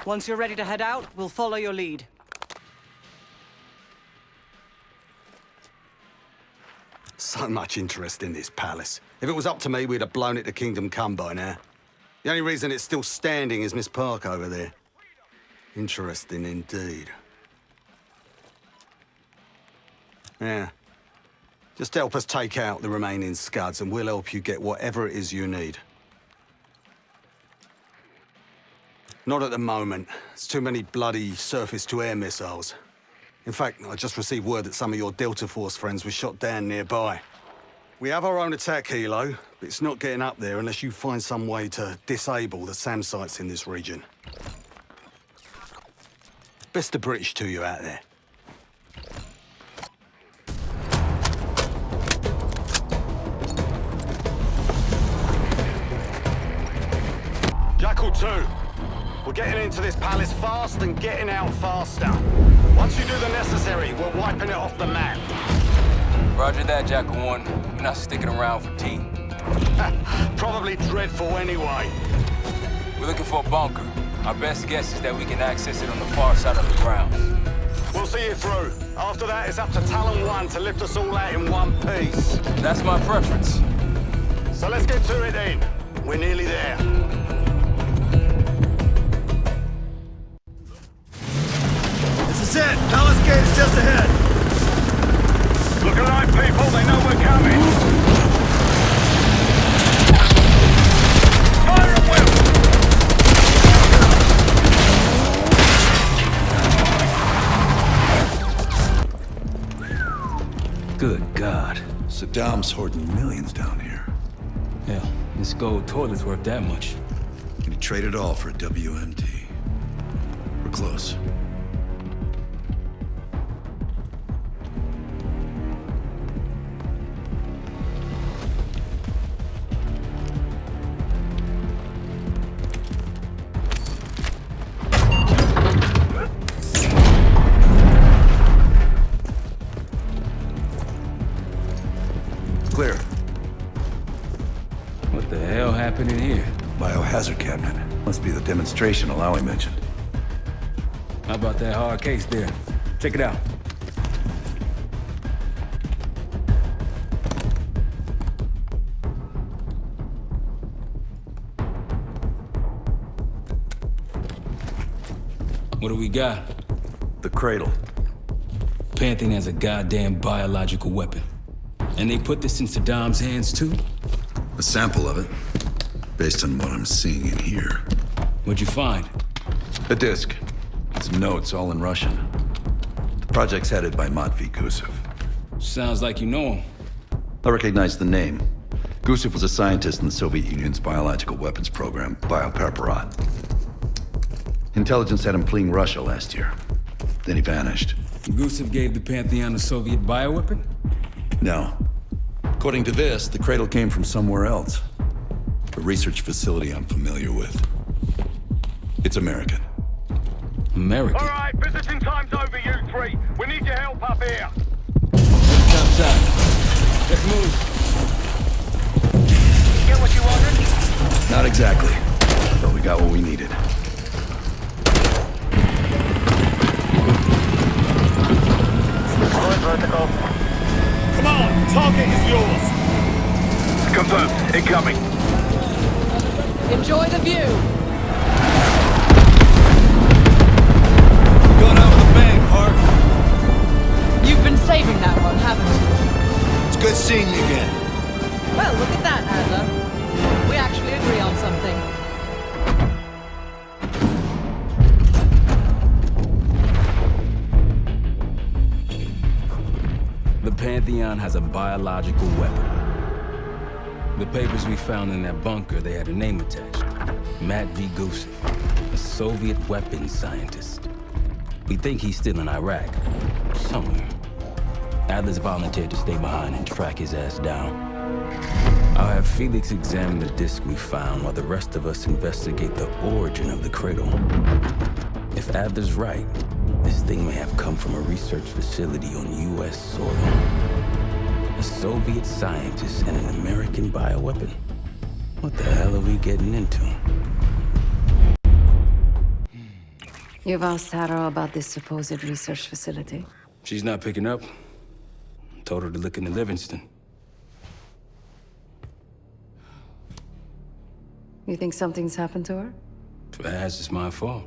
Once you're ready to head out, we'll follow your lead. So much interest in this palace. If it was up to me, we'd have blown it to Kingdom Come by now. The only reason it's still standing is Miss Park over there. Interesting indeed. Yeah. Just help us take out the remaining Scuds and we'll help you get whatever it is you need. Not at the moment. There's too many bloody surface-to-air missiles. In fact, I just received word that some of your Delta Force friends were shot down nearby. We have our own attack helo, but it's not getting up there unless you find some way to disable the SAM sites in this region. Best of British to you out there. Jackal 2. We're getting into this palace fast and getting out faster. Once you do the necessary, we're wiping it off the map. Roger that, Jackal 1. We're not sticking around for tea. Probably dreadful anyway. We're looking for a bunker. Our best guess is that we can access it on the far side of the grounds. We'll see you through. After that, it's up to Talon 1 to lift us all out in one piece. That's my preference. So let's get to it then. We're nearly there. This is it! Palace gate's just ahead! Look alive, people! They know we're coming! Fire at will! Good God. Saddam's hoarding millions down here. Hell, this gold toilet's worth that much. And he traded all for a WMD. We're close. Clear. What the hell happened in here? Biohazard cabinet. Must be the demonstration Alawi mentioned. How about that hard case there? Check it out. What do we got? The Cradle. Pantheon has a goddamn biological weapon. And they put this in Saddam's hands too? A sample of it, based on what I'm seeing in here. What'd you find? A disc. Some notes, all in Russian. The project's headed by Matvey Gusev. Sounds like you know him. I recognize the name. Gusev was a scientist in the Soviet Union's biological weapons program, Biopreparat. Intelligence had him fleeing Russia last year. Then he vanished. Gusev gave the Pantheon a Soviet bioweapon? No. According to this, the Cradle came from somewhere else. A research facility I'm familiar with. It's American. American? All right, visiting time's over, you three. We need your help up here. Outside. Let's move. Get what you wanted? Not exactly. But we got what we needed. Going vertical. Come on, target is yours. Confirmed. Incoming. Enjoy the view. Going out with a bang, Park. You've been saving that one, haven't you? It's good seeing you again. Well, look at that, Adler. We actually Leon has a biological weapon. The papers we found in that bunker, they had a name attached. Matt V. Gusev, a Soviet weapons scientist. We think he's still in Iraq, somewhere. Adler's volunteered to stay behind and track his ass down. I'll have Felix examine the disc we found while the rest of us investigate the origin of the Cradle. If Adler's right, this thing may have come from a research facility on U.S. soil. A Soviet scientist and an American bioweapon? What the hell are we getting into? You've asked Harrow about this supposed research facility? She's not picking up. Told her to look into Livingston. You think something's happened to her? If it has, it's my fault.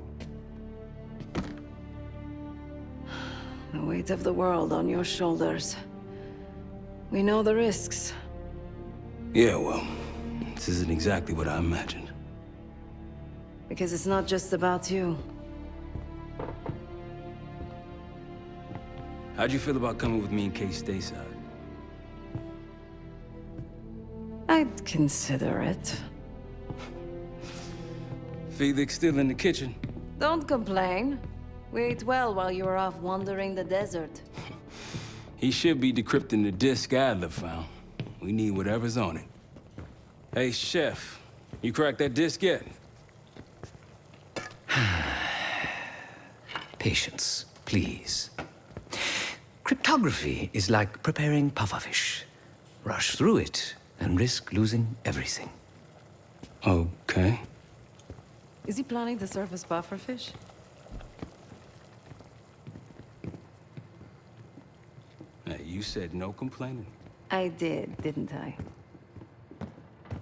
The weight of the world on your shoulders. We know the risks. Yeah, well, this isn't exactly what I imagined. Because it's not just about you. How'd you feel about coming with me in case stateside? I'd consider it. Felix still in the kitchen? Don't complain. We ate well while you were off wandering the desert. He should be decrypting the disk Adler found. We need whatever's on it. Hey, Chef, you cracked that disk yet? Patience, please. Cryptography is like preparing pufferfish. Rush through it and risk losing everything. Okay. Is he planning to serve us pufferfish? Hey, you said no complaining. I did, didn't I?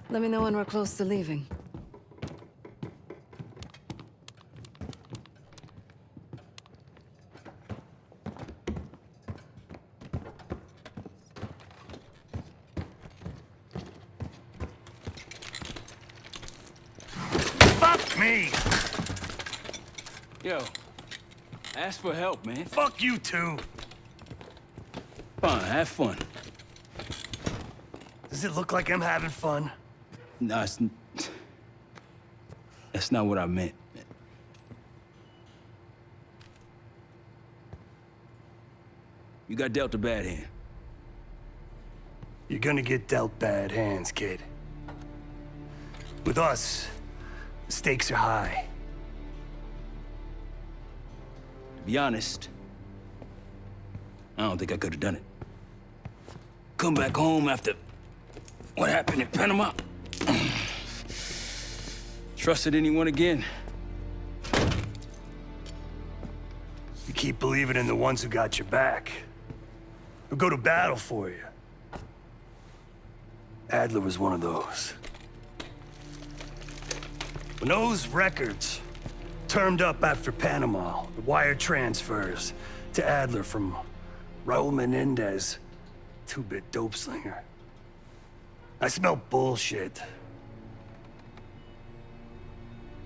Let me know when we're close to leaving. Fuck me! Yo, ask for help, man. Fuck you too. Fine, have fun. Does it look like I'm having fun? No, that's not what I meant. You got dealt a bad hand. You're gonna get dealt bad hands, kid. With us, the stakes are high. To be honest, I don't think I could have done it. Come back home after what happened in Panama. Trusted anyone again? You keep believing in the ones who got your back. Who go to battle for you. Adler was one of those. When those records turned up after Panama, the wire transfers to Adler from Raul Menendez, two-bit dope slinger. I smelled bullshit.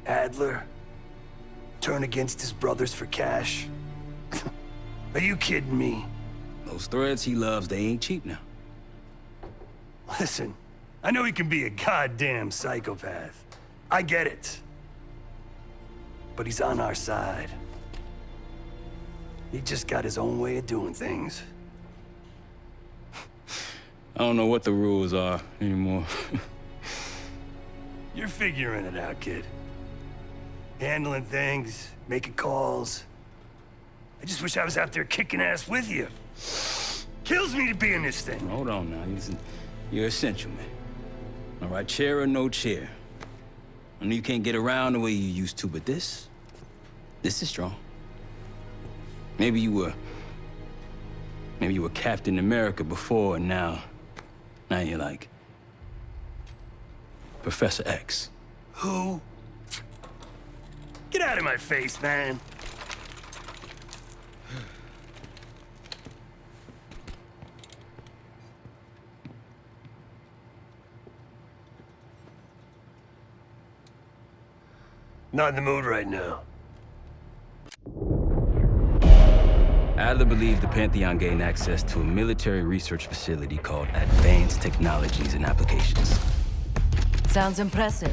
Adler turn against his brothers for cash? Are you kidding me? Those threads he loves, they ain't cheap now. Listen, I know he can be a goddamn psychopath. I get it. But he's on our side. He just got his own way of doing things. I don't know what the rules are anymore. You're figuring it out, kid. Handling things, making calls. I just wish I was out there kicking ass with you. Kills me to be in this thing. Hold on now. You're essential, man. All right, chair or no chair. I know you can't get around the way you used to, but this is strong. Maybe you were Captain America before, and now you're like Professor X. Who? Get out of my face, man. Not in the mood right now. Adler believed the Pantheon gained access to a military research facility called Advanced Technologies and Applications. Sounds impressive.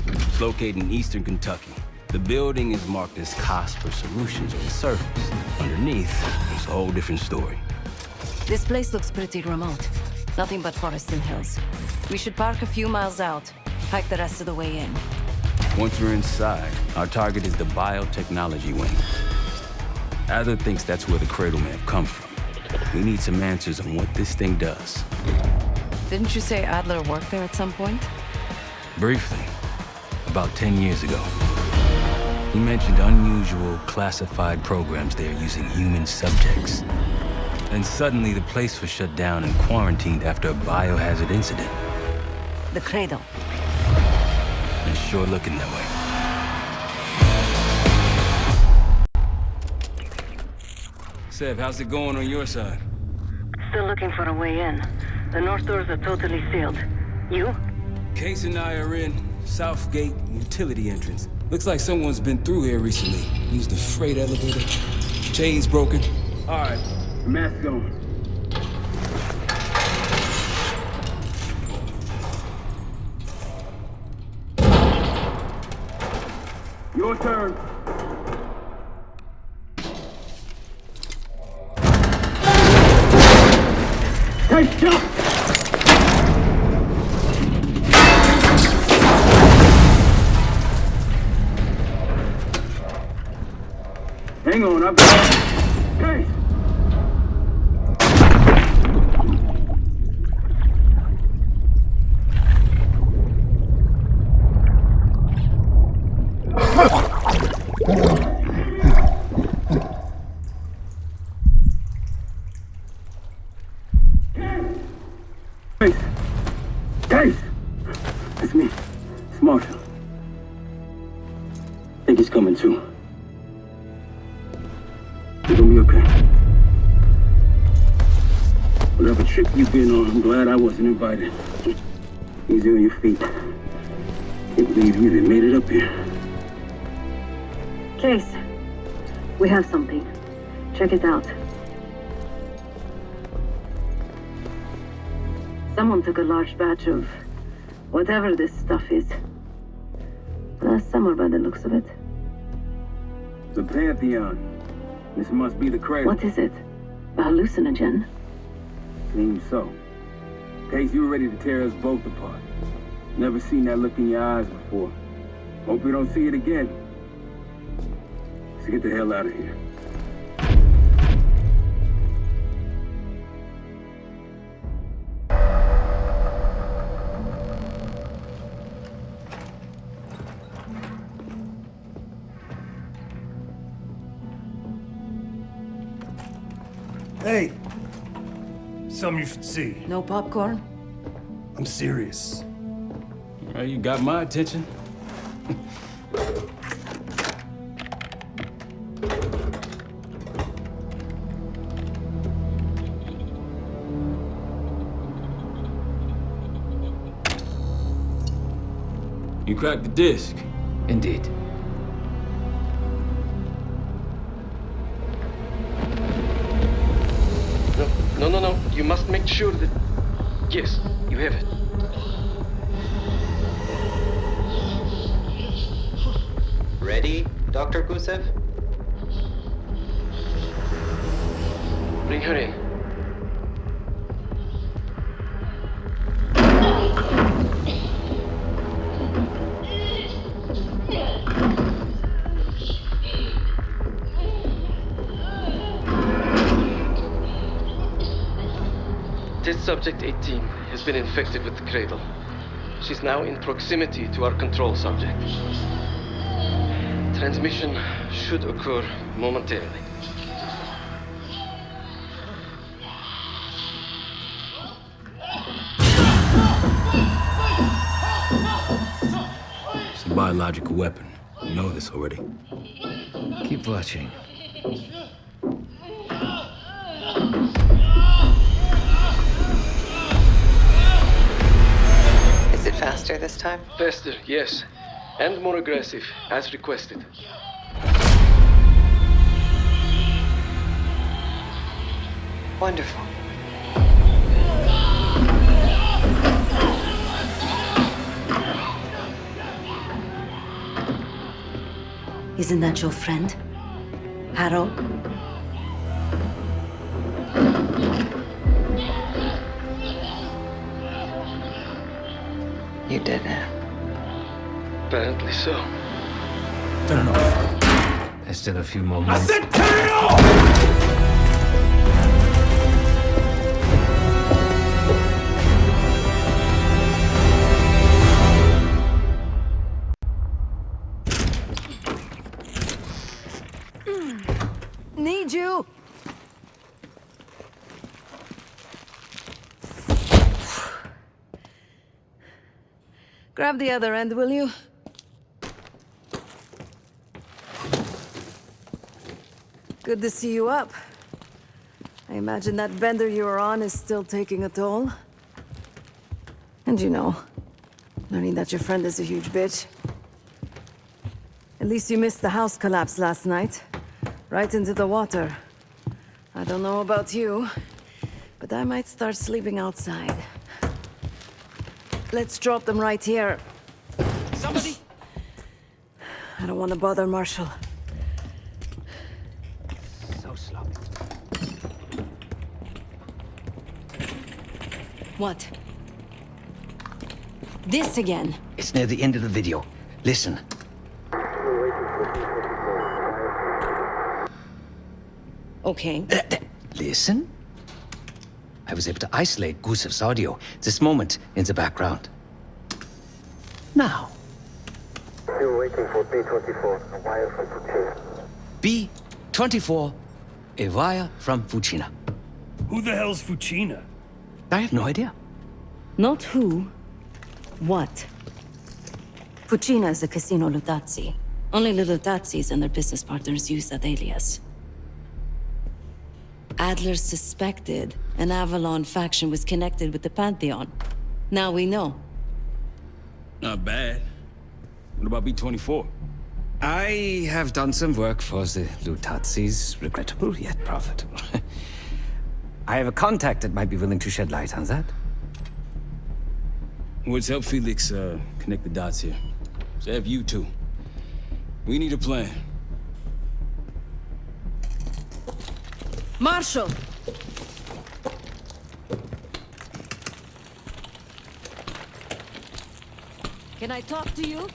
It's located in eastern Kentucky. The building is marked as Kasper Solutions on the surface. Underneath, it's a whole different story. This place looks pretty remote. Nothing but forests and hills. We should park a few miles out, hike the rest of the way in. Once we're inside, our target is the biotechnology wing. Adler thinks that's where the Cradle may have come from. We need some answers on what this thing does. Didn't you say Adler worked there at some point? Briefly, about 10 years ago. He mentioned unusual, classified programs there using human subjects. And suddenly the place was shut down and quarantined after a biohazard incident. The Cradle. It's sure looking that way. Seb, how's it going on your side? Still looking for a way in. The north doors are totally sealed. You? Case and I are in South Gate utility entrance. Looks like someone's been through here recently. Used the freight elevator. Chains broken. All right, mask on. Your turn. Hey, jump! Hang on, I've got... Hey! Case! It's me. It's Marshall. Think he's coming too. You're gonna be okay. Whatever trip you've been on, I'm glad I wasn't invited. Easy on your feet. Can't believe you even made it up here. Case, we have something. Check it out. Someone took a large batch of whatever this stuff is. Somewhere by the looks of it. The Pantheon. This must be the Cradle. What is it? A hallucinogen? Seems so. Case, you were ready to tear us both apart. Never seen that look in your eyes before. Hope we don't see it again. Let's get the hell out of here. Hey! Something you should see. No popcorn? I'm serious. Well, you got my attention. You cracked the disc. Indeed. No. You must make sure that... Yes, you have it. Ready, Dr. Gusev? Bring her in. Test subject 18 has been infected with the Cradle. She's now in proximity to our control subject. Transmission should occur momentarily. It's a biological weapon. You know this already. Keep watching. Is it faster this time? Faster, yes. And more aggressive, as requested. Wonderful. Isn't that your friend? Harrow? You did it. Apparently so. Turn it off. There's still a few more minutes. I said turn it off! Need you! Grab the other end, will you? Good to see you up. I imagine that bender you were on is still taking a toll. And you know, learning that your friend is a huge bitch. At least you missed the house collapse last night. Right into the water. I don't know about you, but I might start sleeping outside. Let's drop them right here. Somebody! I don't want to bother Marshall. So sloppy. What? This again? It's near the end of the video. Listen. Okay. Listen? I was able to isolate Gusev's audio this moment in the background. Now. Still waiting for B-24, a wire from Fucina. B-24, a wire from Fucina. Who the hell's Fucina? I have no idea. Not who. What? Fucina is a casino Latsi. Only the Latsis and their business partners use that alias. Adler suspected an Avalon faction was connected with the Pantheon. Now we know. Not bad. What about B-24? I have done some work for the Lutazis, regrettable yet profitable. I have a contact that might be willing to shed light on that. Let's help Felix connect the dots here. So have you two. We need a plan. Marshall! Can I talk to you?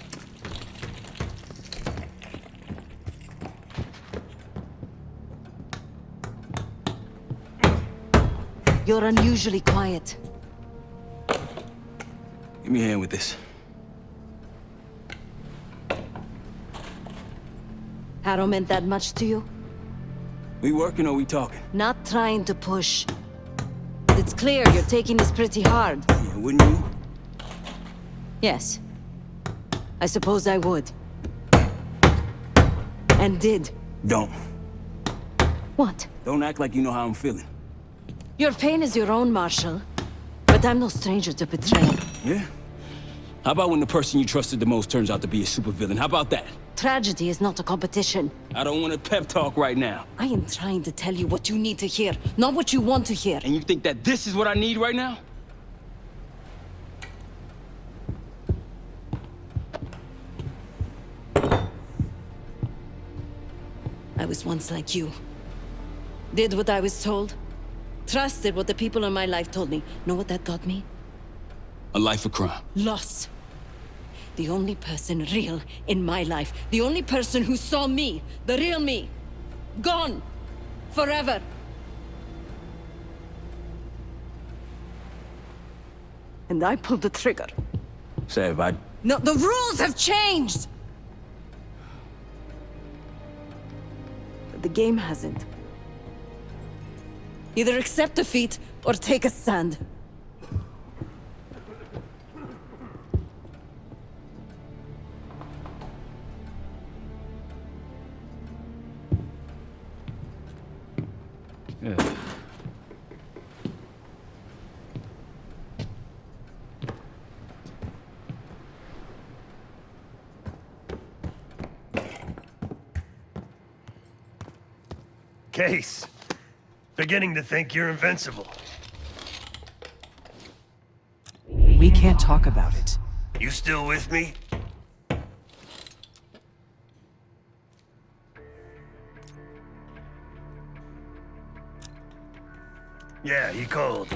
You're unusually quiet. Give me a hand with this. Harrow meant that much to you? We working or we talking? Not trying to push. It's clear you're taking this pretty hard. Yeah, wouldn't you? Yes. I suppose I would. And did. Don't. What? Don't act like you know how I'm feeling. Your pain is your own, Marshall. But I'm no stranger to betrayal. Yeah? How about when the person you trusted the most turns out to be a supervillain? How about that? Tragedy is not a competition. I don't want a pep talk right now. I am trying to tell you what you need to hear, not what you want to hear. And you think that this is what I need right now? I was once like you. Did what I was told. Trusted what the people in my life told me. Know what that got me? A life of crime. Loss. The only person real in my life. The only person who saw me. The real me. Gone. Forever. And I pulled the trigger. Say if I... No, the rules have changed! But the game hasn't. Either accept defeat or take a stand. Yeah. Case. Beginning to think you're invincible. We can't talk about it. You still with me? Yeah, he called.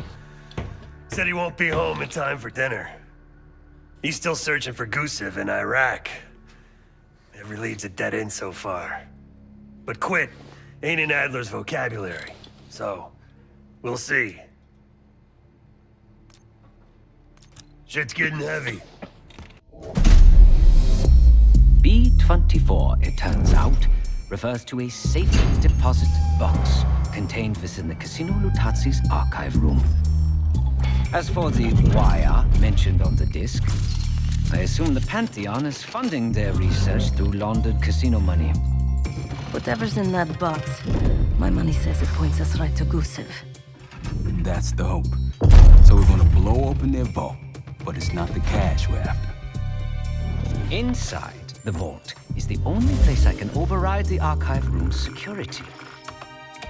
Said he won't be home in time for dinner. He's still searching for Gusev in Iraq. Every lead's a dead end so far. But quit ain't in Adler's vocabulary, so we'll see. Shit's getting heavy. B-24, it turns out, refers to a safe deposit box contained within the Casino Lutazi's archive room. As for the wire mentioned on the disc, I assume the Pantheon is funding their research through laundered casino money. Whatever's in that box, my money says it points us right to Gusev. That's the hope. So we're gonna blow open their vault, but it's not the cash we're after. Inside the vault is the only place I can override the archive room's security.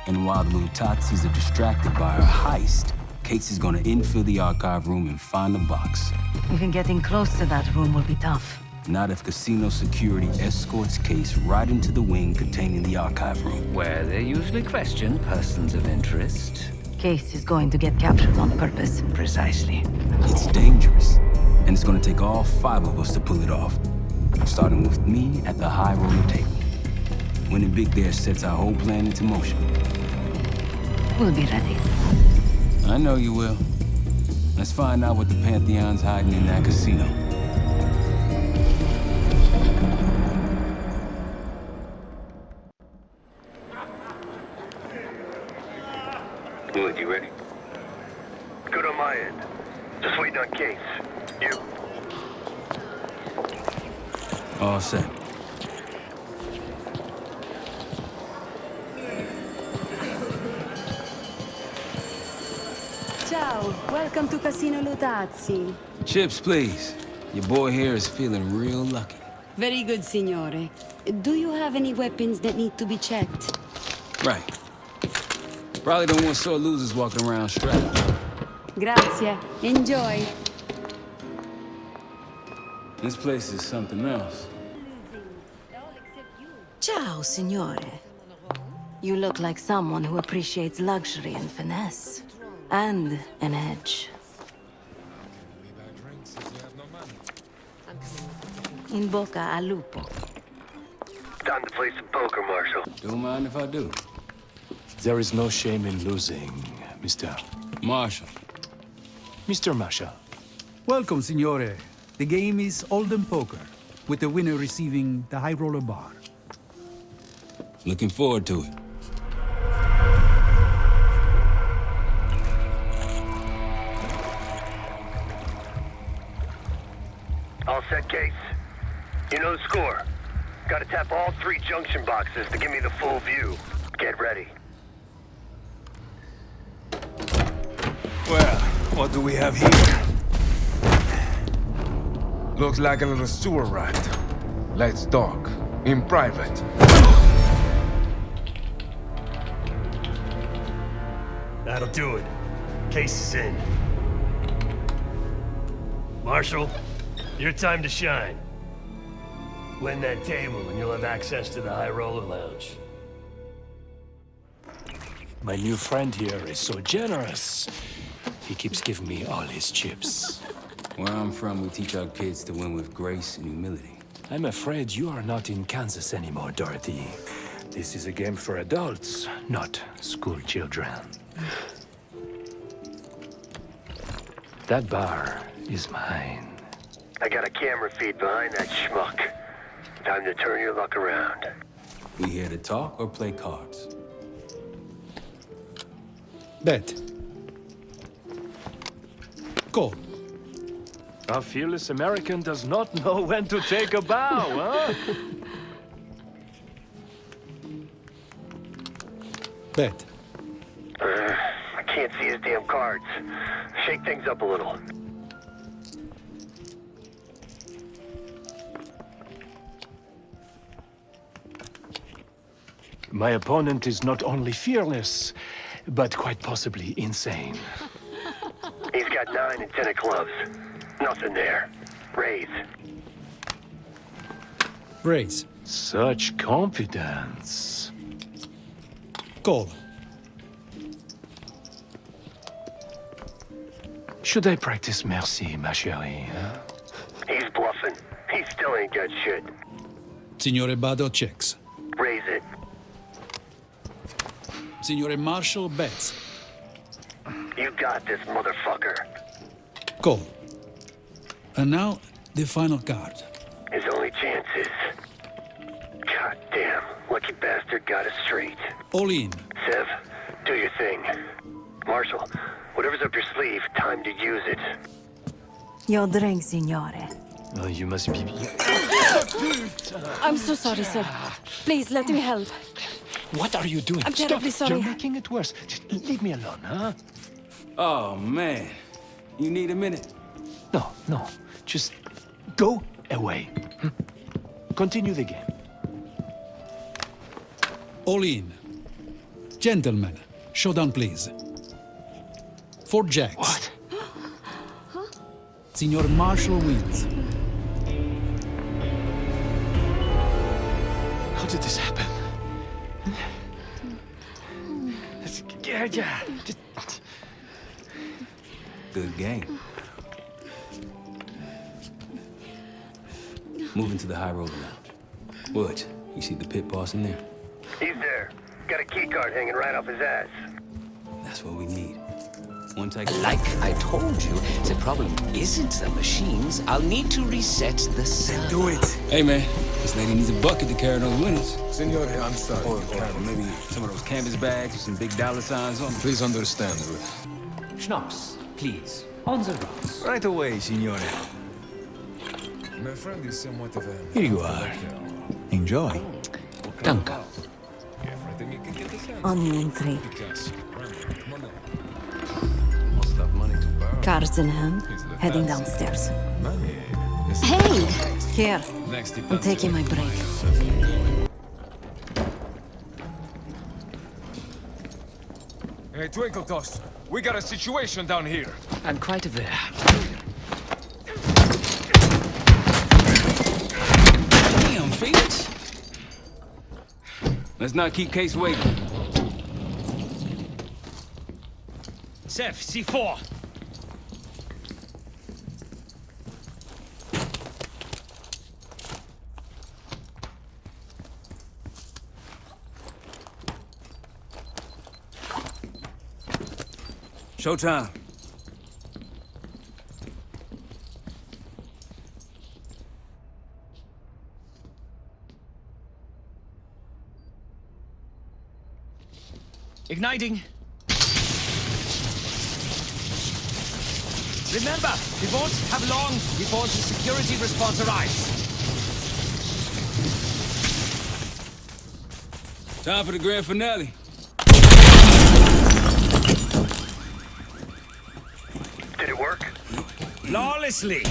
And while the Lutazis are distracted by our heist, Case is gonna infill the archive room and find the box. Even getting close to that room will be tough. Not if casino security escorts Case right into the wing containing the archive room. Where they usually question persons of interest. Case is going to get captured on purpose. Precisely. It's dangerous, and it's gonna take all 5 of us to pull it off. Starting with me at the high roller table. Winning big there sets our whole plan into motion. We'll be ready. I know you will. Let's find out what the Pantheon's hiding in that casino. Good, you ready? Good on my end. Just waiting on Case. You? All set. Ciao, welcome to Casino Lutazzi. Chips, please. Your boy here is feeling real lucky. Very good, signore. Do you have any weapons that need to be checked? Right. Probably don't want sore losers walking around strapped. Grazie. Enjoy. This place is something else. Ciao, signore. You look like someone who appreciates luxury and finesse. And an edge. In bocca al lupo. Time to play some poker, Marshal. Don't mind if I do. There is no shame in losing, Mr. Marshall. Mr. Marshall. Welcome, signore. The game is Hold'em Poker, with the winner receiving the high roller bar. Looking forward to it. All set, Case. You know the score. Gotta tap all 3 junction boxes to give me the full view. Get ready. Well, what do we have here? Looks like a little sewer rat. Let's talk. In private. That'll do it. Case is in. Marshal, your time to shine. Win that table and you'll have access to the High Roller Lounge. My new friend here is so generous. He keeps giving me all his chips. Where I'm from, we teach our kids to win with grace and humility. I'm afraid you are not in Kansas anymore, Dorothy. This is a game for adults, not school children. That bar is mine. I got a camera feed behind that schmuck. Time to turn your luck around. We here to talk or play cards? Bet. Call. A fearless American does not know when to take a bow, huh? Bet. I can't see his damn cards. Shake things up a little. My opponent is not only fearless, but quite possibly insane. He's got 9 and 10 of clubs. Nothing there. Raise. Raise. Such confidence. Call. Should I practice merci, ma chérie? Huh? He's bluffing. He still ain't got shit. Signore Bado checks. Raise it. Signore Marshall bets. You got this, motherfucker. Call. And now, the final card. His only chance is... God damn, lucky bastard got us straight. All in. Sev, do your thing. Marshall, whatever's up your sleeve, time to use it. Your drink, signore. Oh, you must be... I'm so sorry, sir. Please, let me help. What are you doing? I'm terribly Stop. sorry. You're making it worse. Just leave me alone, huh? Oh, man. You need a minute? No. Just go away. Continue the game. All in. Gentlemen, showdown, please. 4 jacks. What? Signor Marshall wins. How did this happen? Yeah. Good game. Moving to the high roller lounge. What? You see the pit boss in there? He's there. Got a key card hanging right off his ass. That's what we need. One take. Like I told you, the problem isn't the machines. I'll need to reset the server. Do it. Hey, man. This lady needs a bucket to carry those winners. Signore, I'm sorry. Or maybe some of those canvas bags with some big dollar signs on them. Please understand. Schnapps, please. On the rocks. Right away, signore. My friend is somewhat of a... Here you are. Enjoy. Danke. On you in 3. Cards in hand, heading downstairs. Hey! Here. I'm taking my break. Hey, Twinkle Toast. We got a situation down here. I'm quite aware. Damn, Felix. Let's not keep Case waiting. Sev, C4. Showtime. Igniting. Remember, we won't have long before the security response arrives. Time for the grand finale. Did it work? Flawlessly.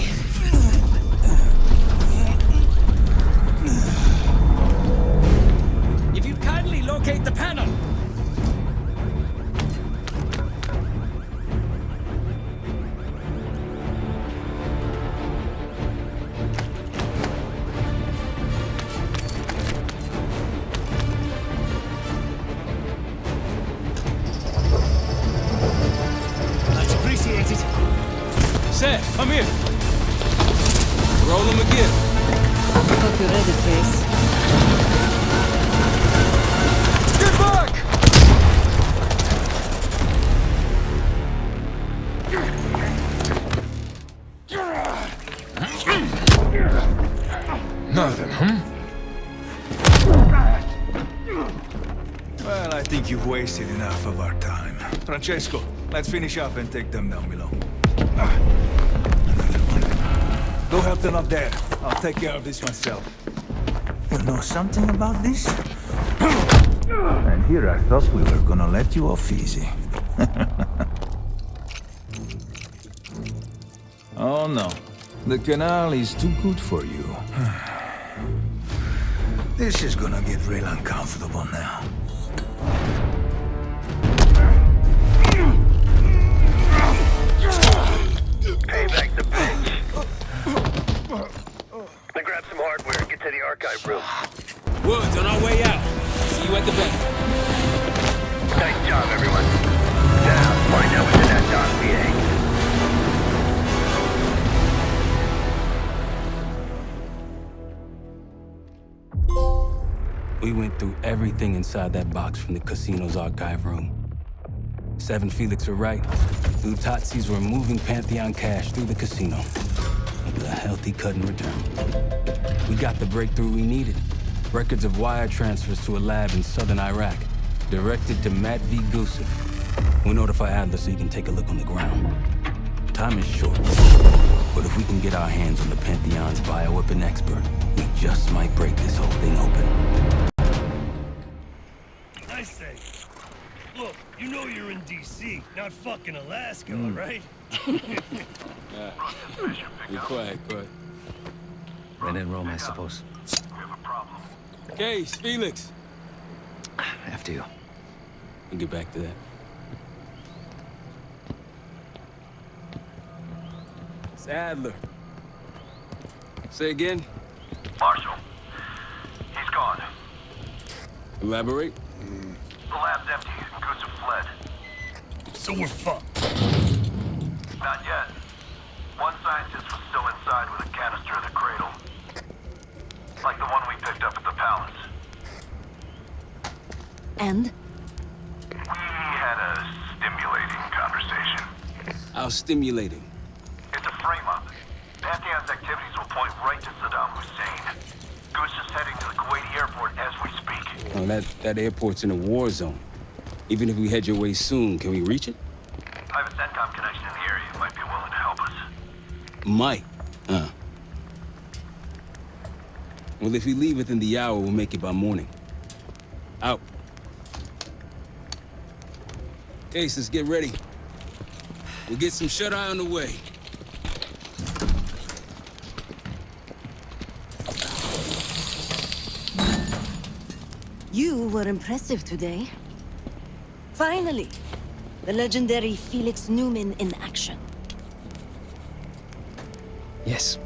If you'd kindly locate the panel. Much appreciated. Seth, come here. Roll him again. Hope you're ready, Case. Get back! Nothing, Well, I think you've wasted enough of our time. Francesco, let's finish up and take them down below. Go help them up there. I'll take care of this myself. You know something about this? And here I thought we were gonna let you off easy. Oh no. The canal is too good for you. This is gonna get real uncomfortable now. Then grab some hardware and get to the archive room. Woods, on our way out. See you at the bank. Nice job, everyone. Now, find out what's in that dossier. We went through everything inside that box from the casino's archive room. 7 Felix were right. Latsis were moving Pantheon cash through the casino. With a healthy cut in return. We got the breakthrough we needed. Records of wire transfers to a lab in southern Iraq. Directed to Matt V. Gusev. We'll notify Adler so he can take a look on the ground. Time is short. But if we can get our hands on the Pantheon's bioweapon expert, we just might break this whole thing open. I say, look, you know you're in D.C., not fucking Alaska, right? Be quiet. When in Rome, I suppose. Case, Felix. After you. We'll get back to that. It's Adler. Say again? Marshal. He's gone. Elaborate? The lab's empty and Gusev fled. So we're fucked. Not yet. One scientist was still inside with a canister of the Cradle. Like the one we picked up at the palace. And? We had a stimulating conversation. How stimulating? It's a frame-up. Pantheon's activities will point right to Saddam Hussein. Goose is heading to the Kuwaiti airport as we speak. Oh, that airport's in a war zone. Even if we head your way soon, can we reach it? I have a CENTCOM connection in the area. It might be willing to help us. Might. Well, if we leave within the hour, we'll make it by morning. Out. Case, let's get ready. We'll get some shut-eye on the way. You were impressive today. Finally, the legendary Felix Newman in action. Yes.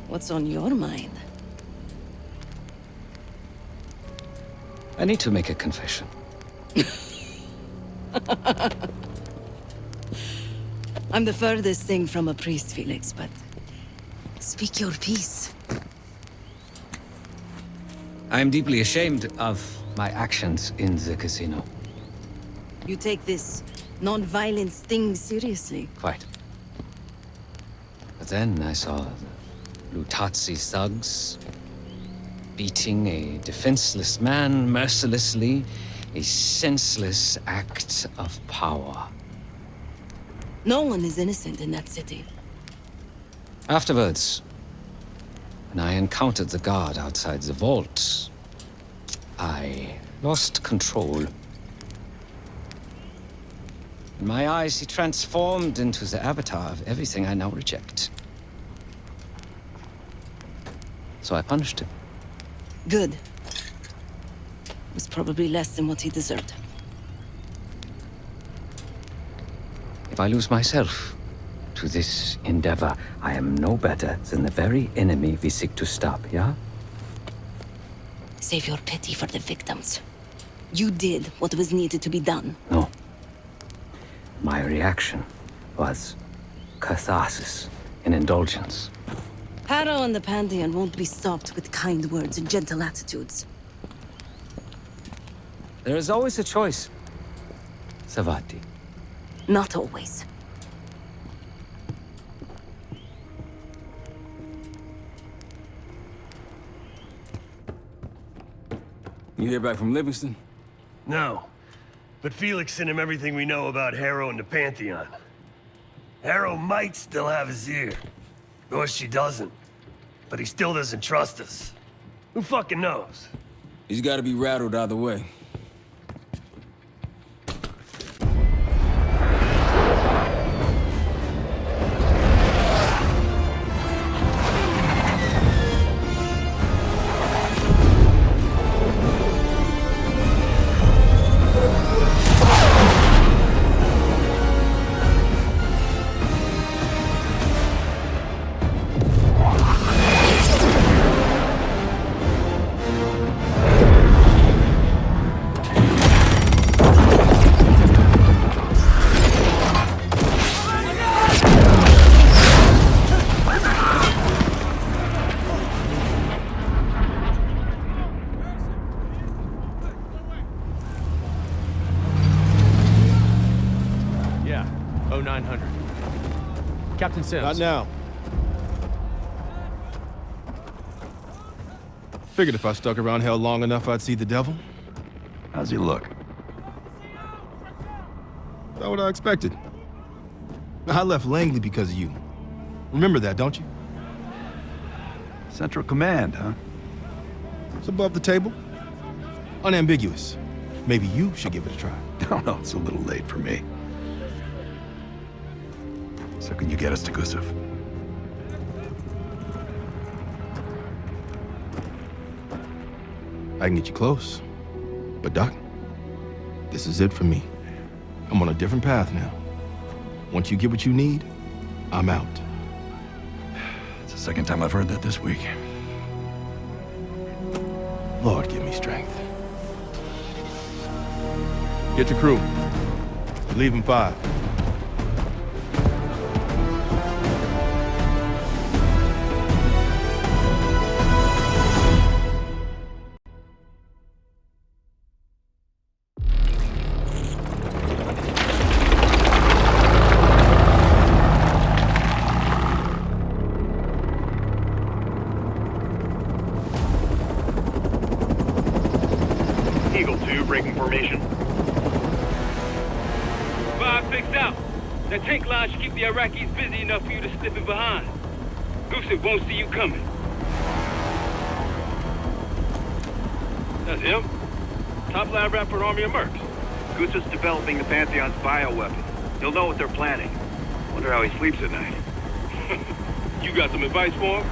What's on your mind? I need to make a confession. I'm the furthest thing from a priest, Felix, but speak your piece. I'm deeply ashamed of my actions in the casino. You take this non-violence thing seriously. Quite. But then I saw the Latsi thugs beating a defenseless man mercilessly, a senseless act of power. No one is innocent in that city. Afterwards, when I encountered the guard outside the vault, I lost control. In my eyes, he transformed into the avatar of everything I now reject. So I punished him. Good. It was probably less than what he deserved. If I lose myself to this endeavor, I am no better than the very enemy we seek to stop, yeah? Save your pity for the victims. You did what was needed to be done. No. My reaction was catharsis and indulgence. Harrow and the Pantheon won't be stopped with kind words and gentle attitudes. There is always a choice, Savati. Not always. You hear back from Livingston? No. But Felix sent him everything we know about Harrow and the Pantheon. Harrow might still have his ear. Or she doesn't. But he still doesn't trust us. Who fucking knows? He's gotta be rattled either way. Captain Sims. Not now. Figured if I stuck around hell long enough, I'd see the devil. How's he look? Not what I expected. I left Langley because of you. Remember that, don't you? Central Command, huh? It's above the table. Unambiguous. Maybe you should give it a try. No, it's a little late for me. So can you get us to Gusev? I can get you close. But Doc, this is it for me. I'm on a different path now. Once you get what you need, I'm out. It's the second time I've heard that this week. Lord, give me strength. Get your crew. Leave in 5. Eagle 2, breaking formation. 5 fixed out. That tank line should keep the Iraqis busy enough for you to slip in behind. Gusev won't see you coming. That's him. Top lab rat for an army of mercs. Gusev's developing the Pantheon's bioweapon. He'll know what they're planning. Wonder how he sleeps at night. You got some advice for him?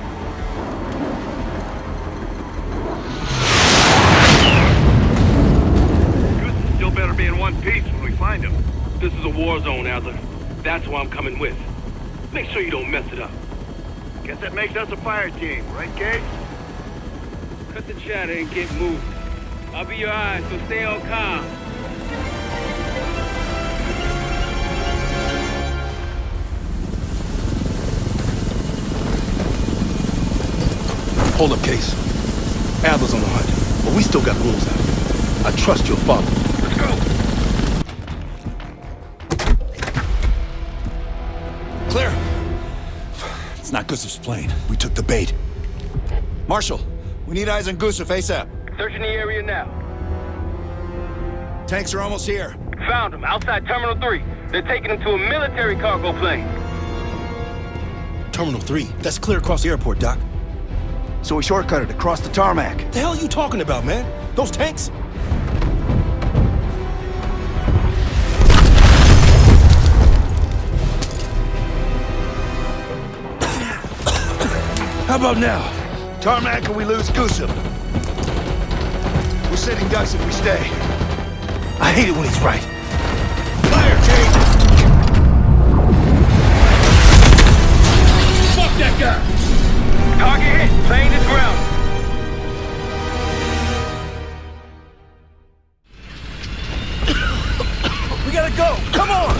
Gusev still better be in one piece when we find him. This is a war zone, Adler. That's why I'm coming with. Make sure you don't mess it up. Guess that makes us a fire team, right, Case? Cut the chatter and get moving. I'll be your eyes, so stay on calm. Hold up, Case. Adler's on the hunt, but we still got rules out. I trust you'll follow. Let's go! Clear! It's not Gusev's plane. We took the bait. Marshal, we need eyes on Gusev ASAP. Searching the area now. Tanks are almost here. Found them, outside Terminal 3. They're taking them to a military cargo plane. Terminal 3? That's clear across the airport, Doc. So we shortcutted across the tarmac. The hell are you talking about, man? Those tanks? How about now? Tarmac or we lose Gusev. We're sitting ducks if we stay. I hate it when he's right. Fire, Kate! Fuck that guy! Target hit! Plane is ground! We gotta go! Come on!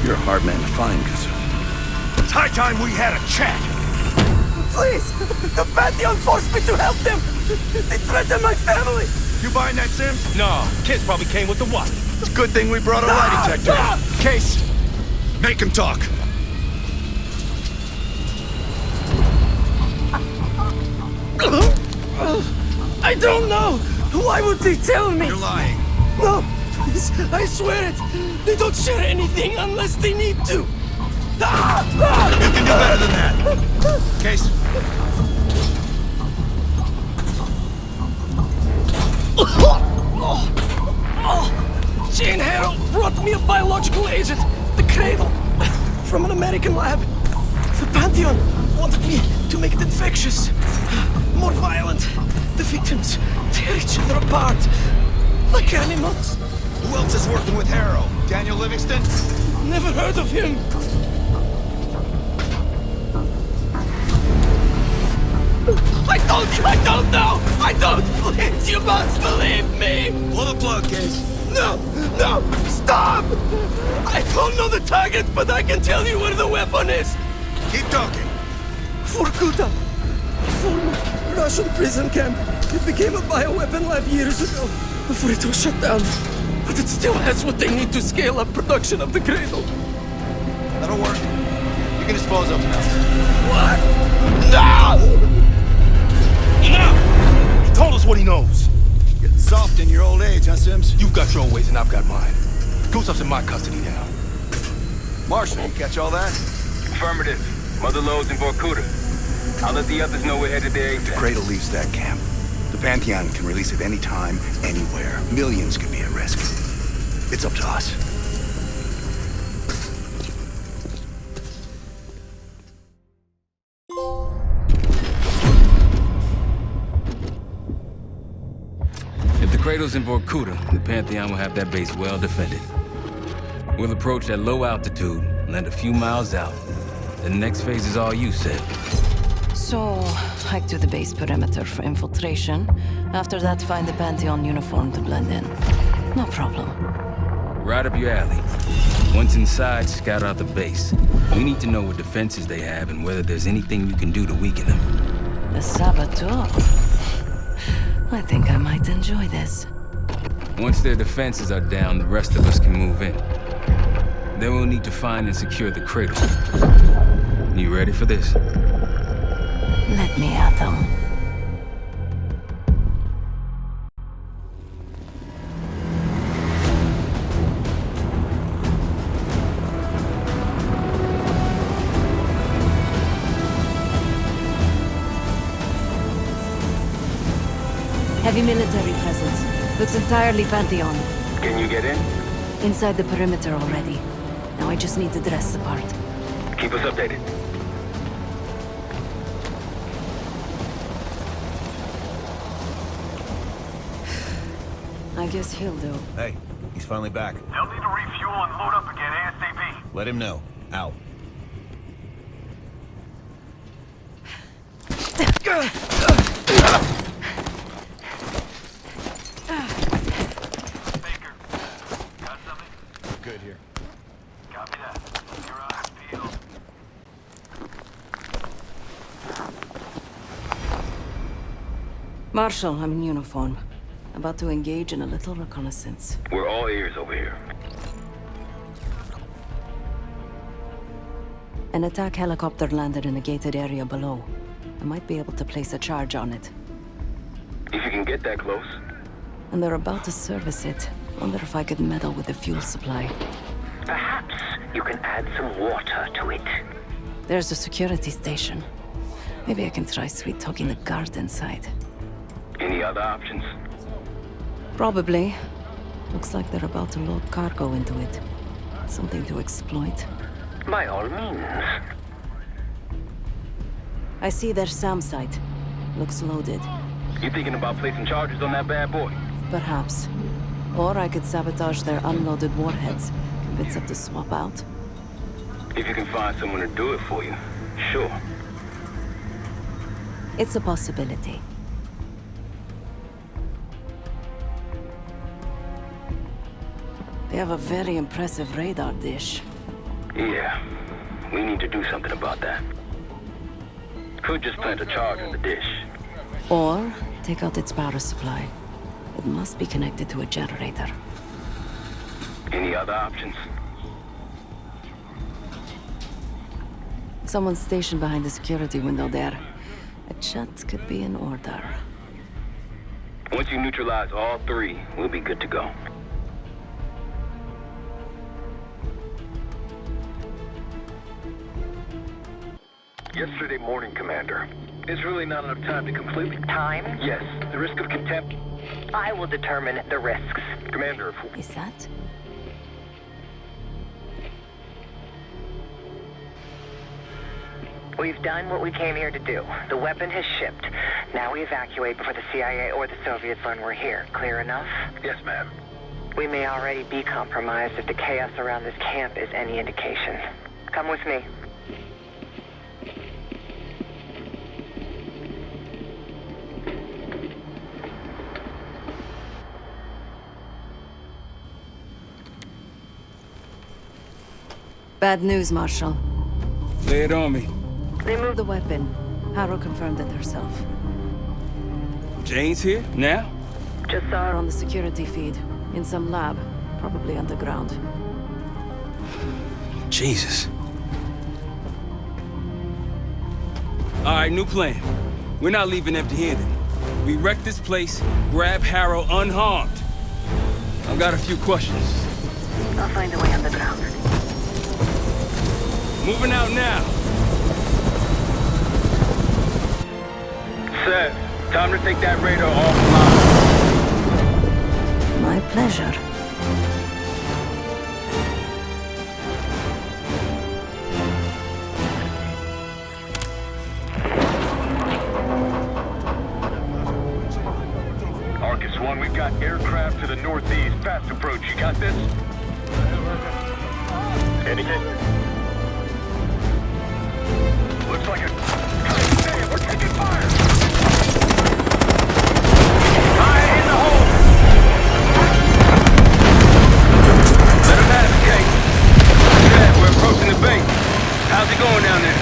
You're a hard man to find, Gusev. It's high time we had a chat! Please! The Pantheon forced me to help them! They threatened my family! You buying that, Sims? No, kids probably came with the watch. It's a good thing we brought a lie detector. Case, make him talk. I don't know! Why would they tell me? You're lying. No! Please, I swear it! They don't share anything unless they need to! You can do better than that! Case. Jane Harrow brought me a biological agent, the Cradle, from an American lab. The Pantheon wanted me to make it infectious, more violent. The victims tear each other apart, like animals. Who else is working with Harrow? Daniel Livingston? Never heard of him. I don't know! I don't! Please, you must believe me! Pull the plug, Case. No! No! Stop! I don't know the target, but I can tell you where the weapon is! Keep talking. Vorkuta! Former Russian prison camp. It became a bioweapon lab years ago, before it was shut down. But it still has what they need to scale up production of the Cradle. That'll work. You can dispose of them now. What? No! Enough! He told us what he knows. Getting soft in your old age, huh, Sims? You've got your own ways and I've got mine. Gusev's in my custody now. Marshall, you catch all that? Affirmative. Mother loads in Vorkuta. I'll let the others know we're headed there. The Cradle leaves that camp. The Pantheon can release it any time, anywhere. Millions could be at risk. It's up to us. If the Cradle's in Vorkuta, the Pantheon will have that base well defended. We'll approach at low altitude, land a few miles out. The next phase is all you, Sid. So, hike to the base perimeter for infiltration. After that, find the Pantheon uniform to blend in. No problem. Right up your alley. Once inside, scout out the base. We need to know what defenses they have and whether there's anything you can do to weaken them. The saboteur. I think I might enjoy this. Once their defenses are down, the rest of us can move in. Then we'll need to find and secure the Cradle. You ready for this? Let me at them. Heavy military presence. Looks entirely Pantheon. Can you get in? Inside the perimeter already. Now I just need to dress the part. Keep us updated. I guess he'll do. Hey, he's finally back. They'll need to refuel and load up again ASAP. Let him know. Out. Good here. Copy that. Your eyes peeled. Marshal, I'm in uniform. About to engage in a little reconnaissance. We're all ears over here. An attack helicopter landed in a gated area below. I might be able to place a charge on it. If you can get that close. And they're about to service it. Wonder if I could meddle with the fuel supply. Perhaps you can add some water to it. There's a security station. Maybe I can try sweet-talking the guard inside. Any other options? Probably. Looks like they're about to load cargo into it. Something to exploit. By all means. I see their SAM site. Looks loaded. You thinking about placing charges on that bad boy? Perhaps. Or I could sabotage their unloaded warheads. Convince them to swap out. If you can find someone to do it for you, sure. It's a possibility. They have a very impressive radar dish. Yeah, we need to do something about that. Could just plant a charge in the dish. Or take out its power supply. It must be connected to a generator. Any other options? Someone's stationed behind the security window there. A chat could be in order. Once you neutralize all three, we'll be good to go. Yesterday morning, Commander. It's really not enough time to completely... Time? Yes, the risk of contempt... I will determine the risks. Commander, Is that? We've done what we came here to do. The weapon has shipped. Now we evacuate before the CIA or the Soviets learn we're here. Clear enough? Yes, ma'am. We may already be compromised if the chaos around this camp is any indication. Come with me. Bad news, Marshal. Lay it on me. They moved the weapon. Harrow confirmed it herself. Jane's here? Now? Just saw her on the security feed. In some lab. Probably underground. Jesus. All right, new plan. We're not leaving empty-handed. We wreck this place, grab Harrow unharmed. I've got a few questions. I'll find a way underground. Moving out now. Seth, time to take that radar offline. My pleasure. Arcus 1, we got aircraft to the northeast. Fast approach. You got this? Anything? Looks like a... Damn, we're taking fire! Fire in the hole! Let him have it, Kate. Yeah, we're approaching the base. How's it going down there?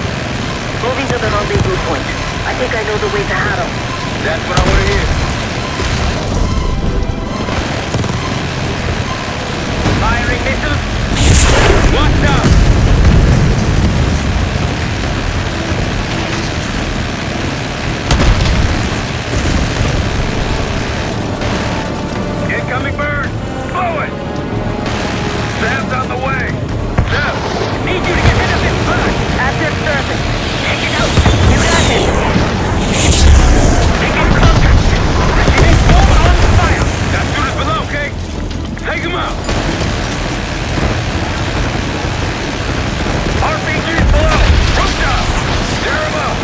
Moving to the rendezvous point. I think I know the way to Haute. That's what I want to hear. Firing missiles. Watch out! Incoming bird! Blow it! Sam's on the way! Sam, need you to get rid of this bird! Active surface. Take it out. You got it. Taking closer! Receiving full on fire! That dude is below, Kate! Take him out! RPG's below! Rooftop! Tear him up!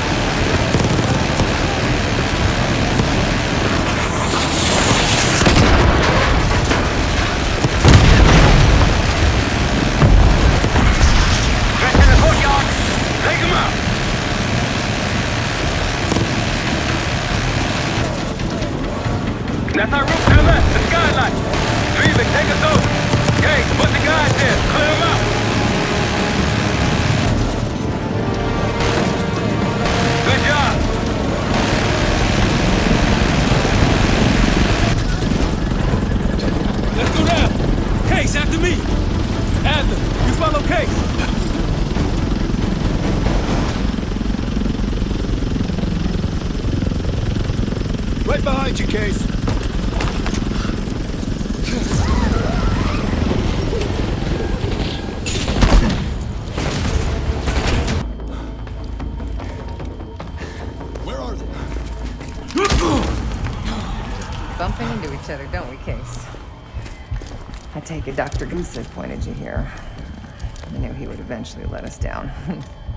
Threats in the courtyard! Take him out! That's our roof to the left, the skylight! Dreven, take us over! Hey, put the guys there! Clear them out! Good job! Let's go down. Case, after me. Adler, you follow Case. Right behind you, Case. Bumping into each other, don't we, Case? I take it Dr. Gusev pointed you here. I knew he would eventually let us down.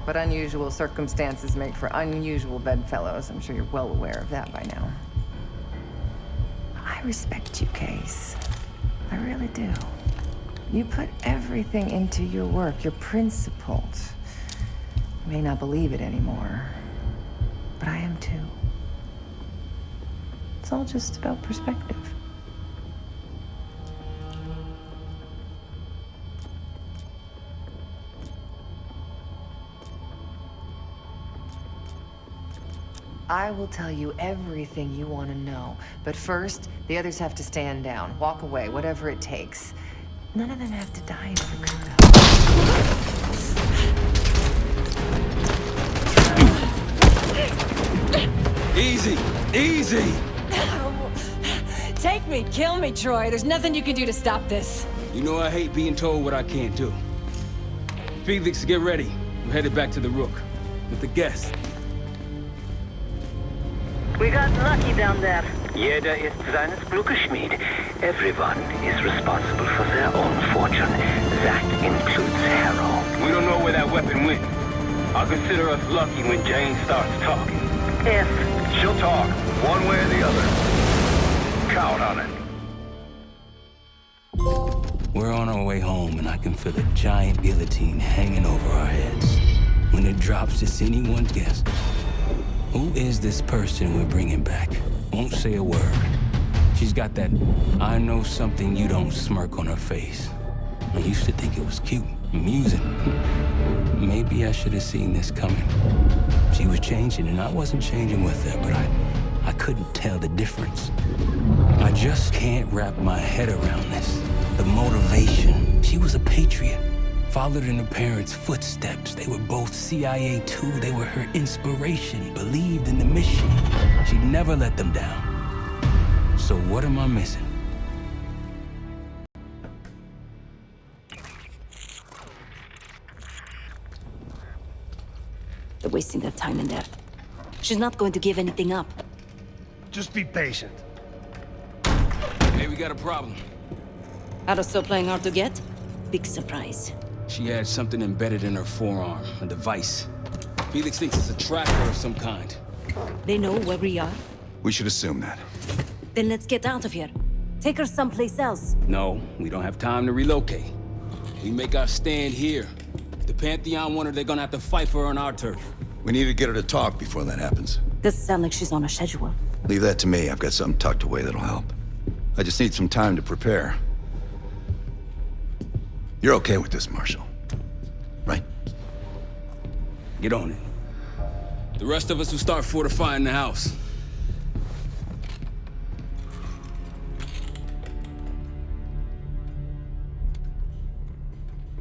But unusual circumstances make for unusual bedfellows. I'm sure you're well aware of that by now. I respect you, Case. I really do. You put everything into your work. You're principled. You may not believe it anymore, but I am too. It's all just about perspective. I will tell you everything you want to know. But first, the others have to stand down, walk away, whatever it takes. None of them have to die in Vorkuta. Easy, easy. Take me, kill me, Troy. There's nothing you can do to stop this. You know I hate being told what I can't do. Felix, get ready. We're headed back to the Rook with the guests. We got lucky down there. Jeder ist seines Glückes Schmied. Everyone is responsible for their own fortune. That includes Harrow. We don't know where that weapon went. I'll consider us lucky when Jane starts talking. If she'll talk, one way or the other. Count on it. We're on our way home, and I can feel a giant guillotine hanging over our heads. When it drops, it's anyone's guess. Who is this person we're bringing back? Won't say a word. She's got that I know something you don't smirk on her face. I used to think it was cute, amusing. Maybe I should have seen this coming. She was changing, and I wasn't changing with her, but I couldn't tell the difference. I just can't wrap my head around this. The motivation. She was a patriot. Followed in her parents' footsteps. They were both CIA too. They were her inspiration. Believed in the mission. She'd never let them down. So what am I missing? They're wasting their time in there. She's not going to give anything up. Just be patient. Hey, we got a problem. Harrow still playing hard to get? Big surprise. She had something embedded in her forearm, a device. Felix thinks it's a tracker of some kind. They know where we are? We should assume that. Then let's get out of here. Take her someplace else. No, we don't have time to relocate. We make our stand here. If the Pantheon want her, they're gonna have to fight for her on our turf. We need to get her to talk before that happens. Doesn't sound like she's on a schedule. Leave that to me. I've got something tucked away that'll help. I just need some time to prepare. You're okay with this, Marshal, right? Get on it. The rest of us will start fortifying the house.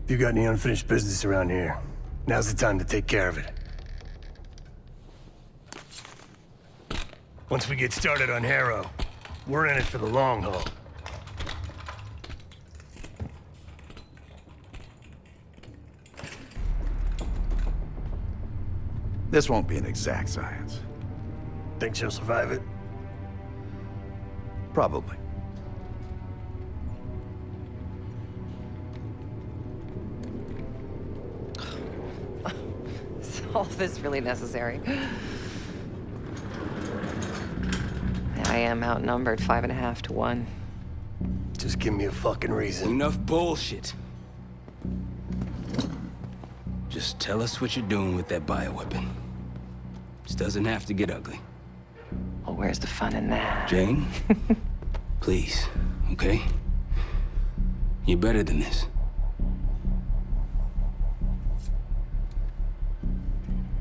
If you got any unfinished business around here, now's the time to take care of it. Once we get started on Harrow, we're in it for the long haul. This won't be an exact science. Think she'll survive it? Probably. Is all this really necessary? I am outnumbered 5.5 to 1. Just give me a fucking reason. Enough bullshit. Just tell us what you're doing with that bioweapon. This doesn't have to get ugly. Well, where's the fun in that? Jane, please, okay? You're better than this.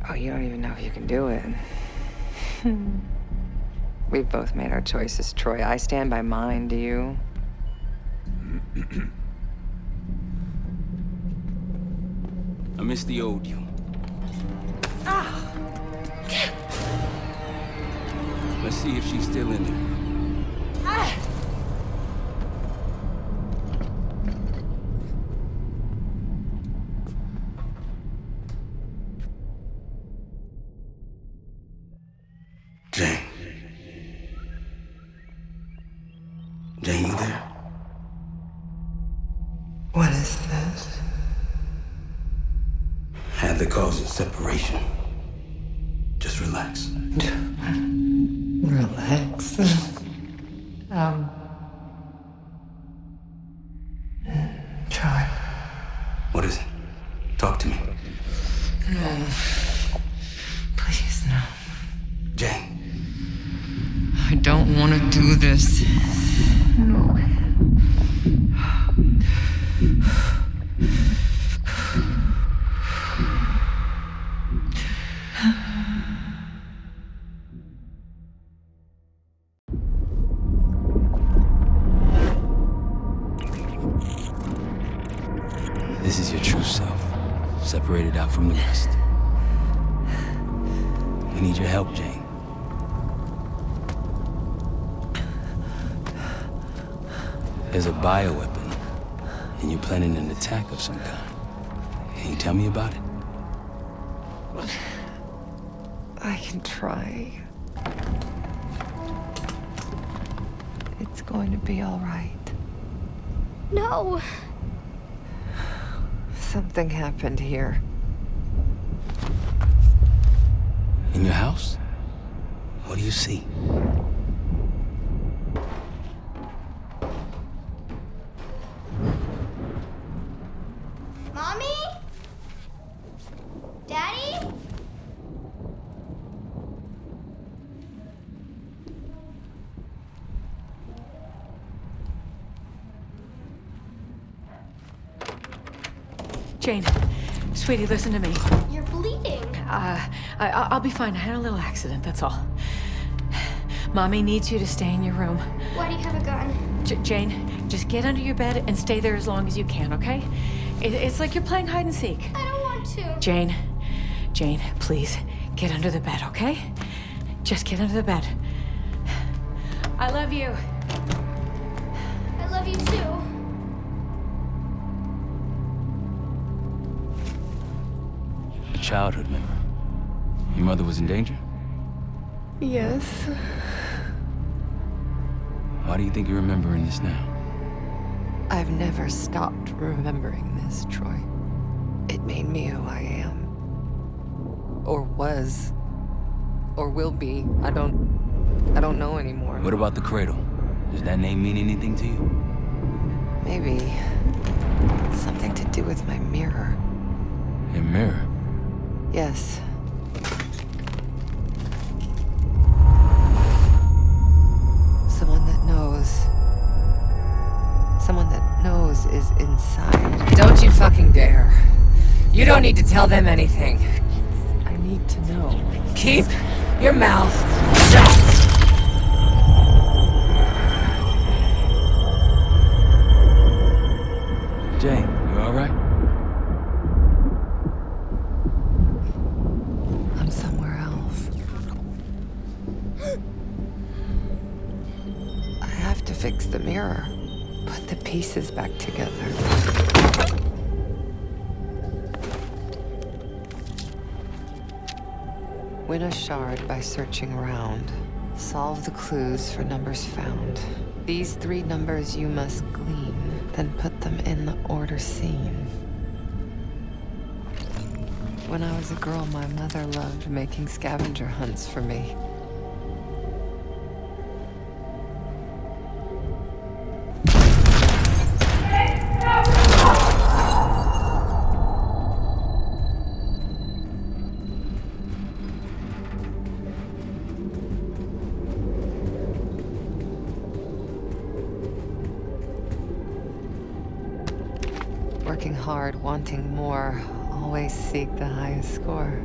Oh, you don't even know if you can do it. We've both made our choices, Troy. I stand by mine, do you? I miss the old you. Let's see if she's still in there. Jane. Jane, you there? What is this? Adler calls it separation. Just relax. Relax. Try. What is it? Talk to me. No. Please, no. Jane. I don't want to do this. No. This is your true self, separated out from the rest. We need your help, Jane. There's a bioweapon, and you're planning an attack of some kind. Can you tell me about it? I can try. It's going to be all right. No! Something happened here. In your house? What do you see? Mommy? Daddy? Jane, sweetie, listen to me. You're bleeding. I'll be fine. I had a little accident, that's all. Mommy needs you to stay in your room. Why do you have a gun? Jane, just get under your bed and stay there as long as you can, okay? It's like you're playing hide and seek. I don't want to. Jane, please, get under the bed, okay? Just get under the bed. I love you. I love you too. A childhood member. Your mother was in danger? Yes. Why do you think you're remembering this now? I've never stopped remembering this, Troy. It made me who I am. Or was. Or will be. I don't know anymore. What about the Cradle? Does that name mean anything to you? Maybe something to do with my mirror. Your mirror? Yes. Someone that knows. Someone that knows is inside. Don't you fucking dare. You don't need to tell them anything. I need to know. Keep your mouth shut! Jane, you all right? I'm somewhere else. I have to fix the mirror. Put the pieces back together. Win a shard by searching around. Solve the clues for numbers found. These 3 numbers you must glean, then put them in the order seen. When I was a girl, my mother loved making scavenger hunts for me. Working hard, wanting more, always seek the highest score.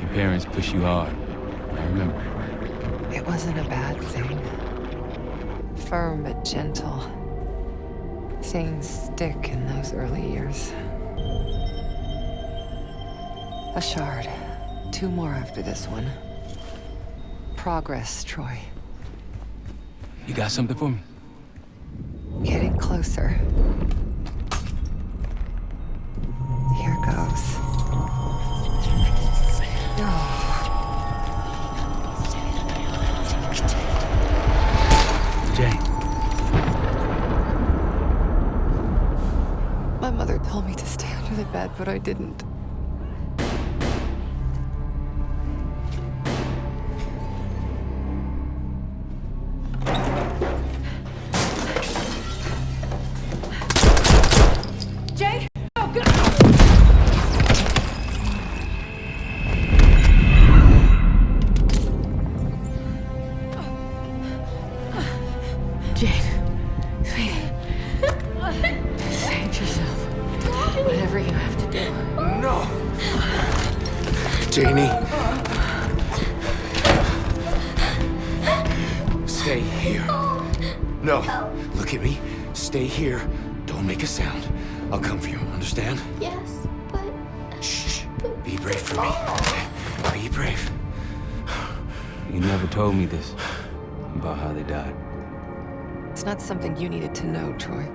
Your parents push you hard. I remember. It wasn't a bad thing. Firm but gentle. Things stick in those early years. A shard. 2 more after this one. Progress, Troy. You got something for me? Getting closer. Here goes. Jane. My mother told me to stay under the bed, but I didn't. Janie. Stay here. No, look at me. Stay here. Don't make a sound. I'll come for you, understand? Yes, but... Shh. Be brave for me. Be brave. You never told me this, about how they died. It's not something you needed to know, Troy.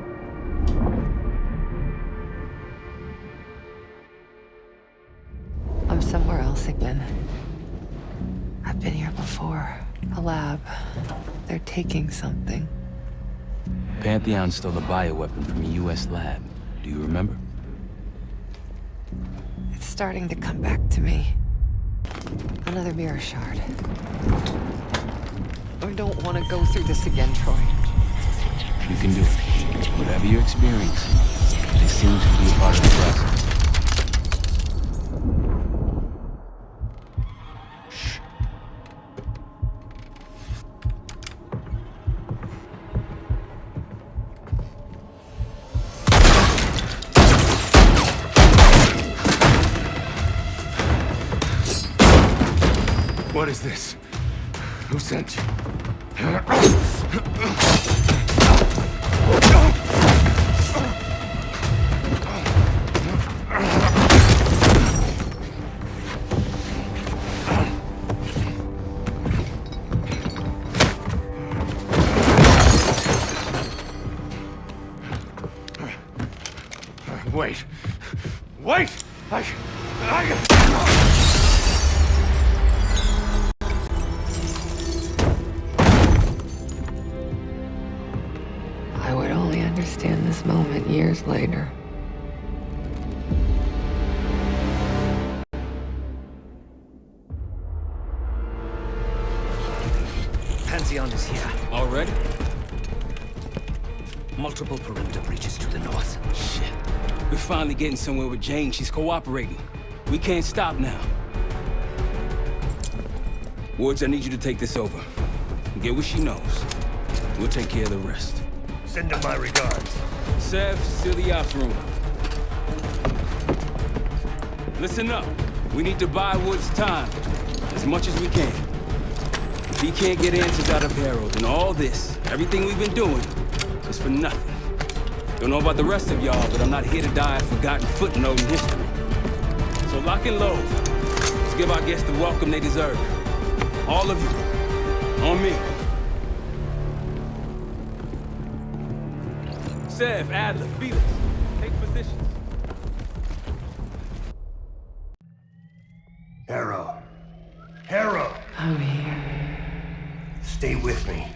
I'm somewhere else again. I've been here before. A lab. They're taking something. Pantheon stole a bioweapon from a U.S. lab. Do you remember? It's starting to come back to me. Another mirror shard. I don't want to go through this again, Troy. You can do it. Whatever you experience, it seems to be a part of the process. What is this? Who sent you? Wait! Wait! I would only understand this moment years later. Pantheon is here. Already? Multiple perimeter breaches to the north. Shit. We're finally getting somewhere with Jane. She's cooperating. We can't stop now. Woods, I need you to take this over. Get what she knows. We'll take care of the rest. Send her my regards. Sev, seal the ops room. Listen up. We need to buy Woods time. As much as we can. If he can't get answers out of Harrow, then all this, everything we've been doing, is for nothing. Don't know about the rest of y'all, but I'm not here to die a forgotten footnote in history. So lock and load. Let's give our guests the welcome they deserve. All of you. On me. Sev, Adler, Felix, take positions. Harrow. Harrow! I'm here. Stay with me.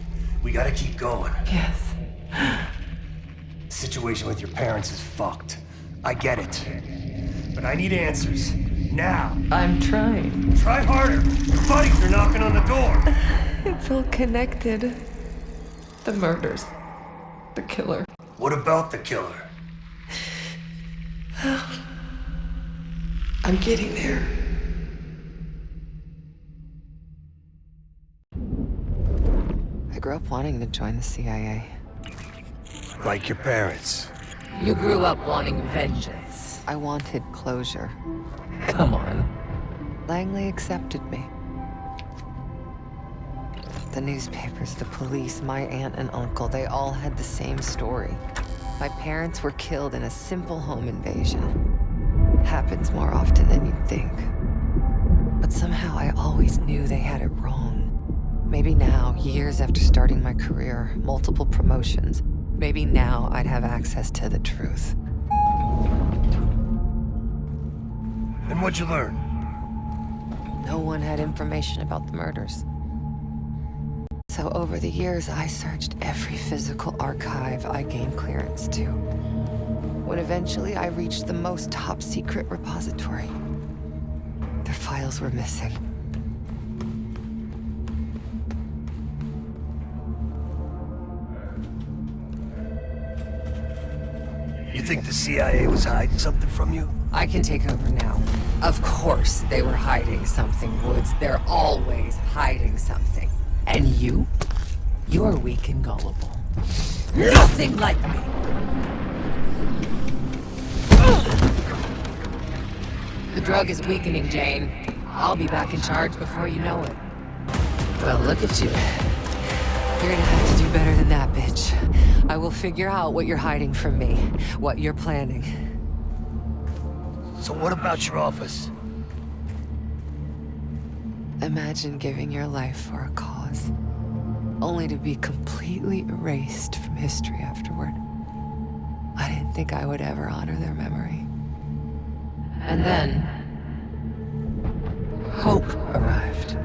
We gotta keep going. Yes. The situation with your parents is fucked. I get it. But I need answers. Now. I'm trying. Try harder. Your buddies are knocking on the door. It's all connected. The murders. The killer. What about the killer? I'm getting there. I grew up wanting to join the CIA. Like your parents. You grew up wanting vengeance. I wanted closure. Come on. Langley accepted me. The newspapers, the police, my aunt and uncle, they all had the same story. My parents were killed in a simple home invasion. Happens more often than you'd think. But somehow I always knew they had it wrong. Maybe now, years after starting my career, multiple promotions, maybe now I'd have access to the truth. And what'd you learn? No one had information about the murders. So over the years, I searched every physical archive I gained clearance to. When eventually I reached the most top-secret repository, their files were missing. You think the CIA was hiding something from you? I can take over now. Of course they were hiding something, Woods. They're always hiding something. And you? You're weak and gullible. Nothing like me! The drug is weakening, Jane. I'll be back in charge before you know it. Well, look at you. You're gonna have to do better than that, bitch. I will figure out what you're hiding from me, what you're planning. So what about your office? Imagine giving your life for a cause, only to be completely erased from history afterward. I didn't think I would ever honor their memory. And then, hope arrived.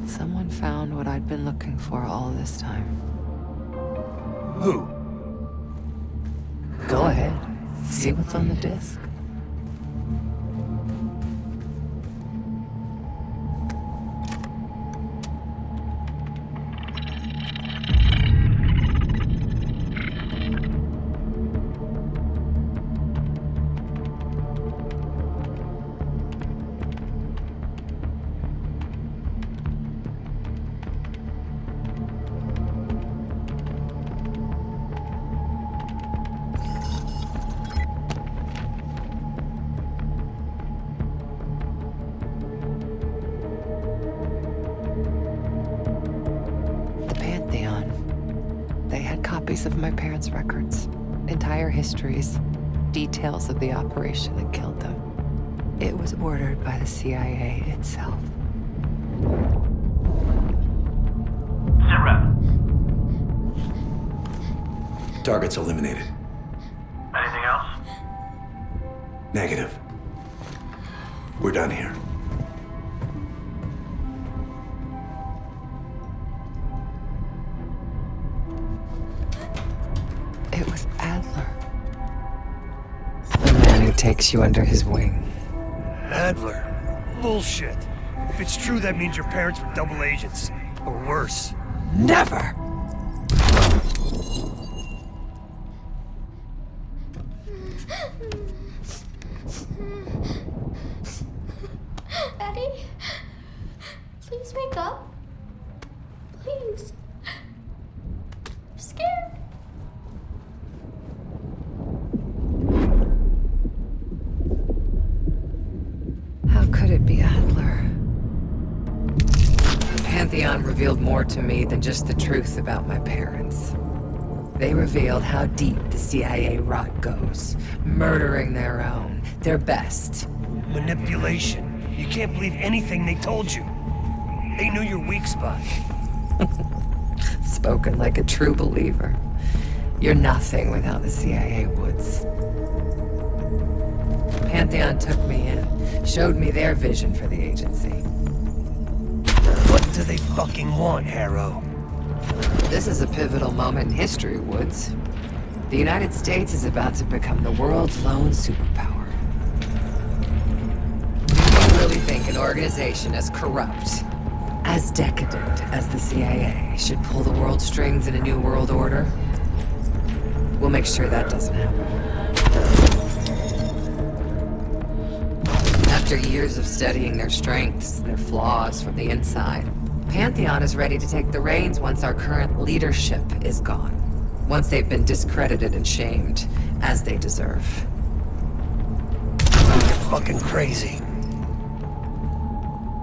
Someone found what I'd been looking for all this time. Who? Go ahead. See what's on the disc. copies of my parents' records, entire histories, details of the operation that killed them. It was ordered by the CIA itself. Sit rep. Target's eliminated. Anything else? Negative. We're done here. It was Adler. The man who takes you under his wing. Adler? Bullshit. If it's true, that means your parents were double agents. Or worse. Never! Daddy? Please wake up. Please. I'm scared. How could it be Adler? Pantheon revealed more to me than just the truth about my parents. They revealed how deep the CIA rot goes, murdering their own, their best. Manipulation. You can't believe anything they told you. They knew your weak spot. Spoken like a true believer. You're nothing without the CIA Woods. Pantheon took me in, showed me their vision for the agency. What do they fucking want, Harrow? This is a pivotal moment in history, Woods. The United States is about to become the world's lone superpower. Do you really think an organization as corrupt, as decadent as the CIA should pull the world's strings in a new world order? We'll make sure that doesn't happen. After years of studying their strengths, their flaws from the inside, Pantheon is ready to take the reins once our current leadership is gone. Once they've been discredited and shamed, as they deserve. You're fucking crazy.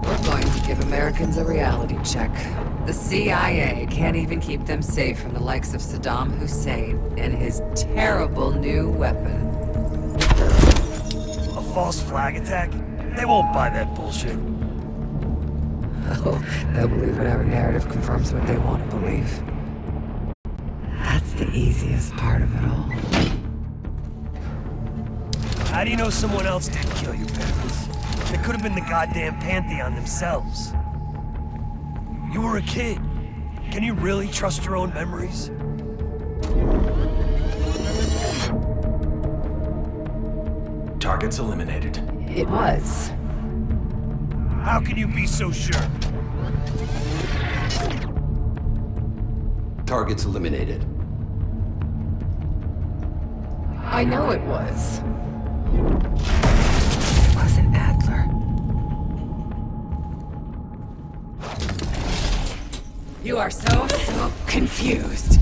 We're going to give Americans a reality check. The CIA can't even keep them safe from the likes of Saddam Hussein and his terrible new weapon. A false flag attack? They won't buy that bullshit. Oh, they'll believe whatever narrative confirms what they want to believe. That's the easiest part of it all. How do you know someone else didn't kill your parents? It could have been the goddamn Pantheon themselves. You were a kid. Can you really trust your own memories? Target's eliminated. It was. How can you be so sure? Target's eliminated. I know it was. It wasn't Adler. You are so confused.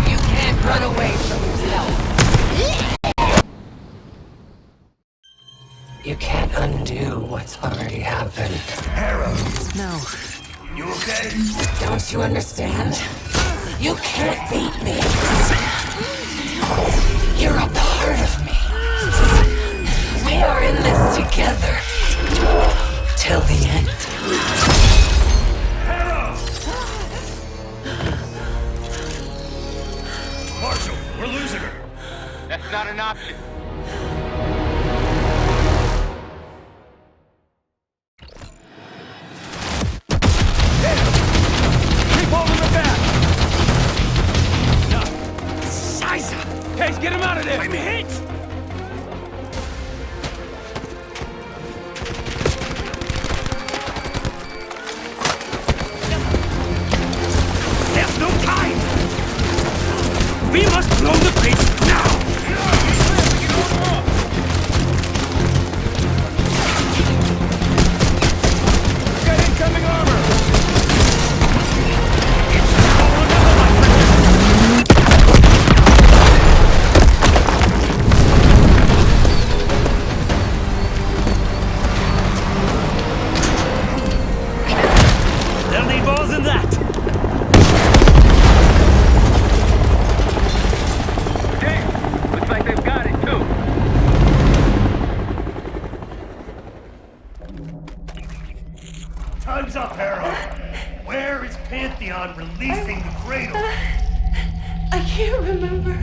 You can't run away from yourself. You can't undo what's already happened. Harrow! No. You okay? Don't you understand? You can't beat me. You're a part of me. We are in this together. Till the end. Harrow! Marshall, we're losing her. That's not an option. Case, get him out of there! I'm hit! There's no time! We must blow the bridge now! Time's up, Harrow. Where is Pantheon releasing the Cradle? I can't remember.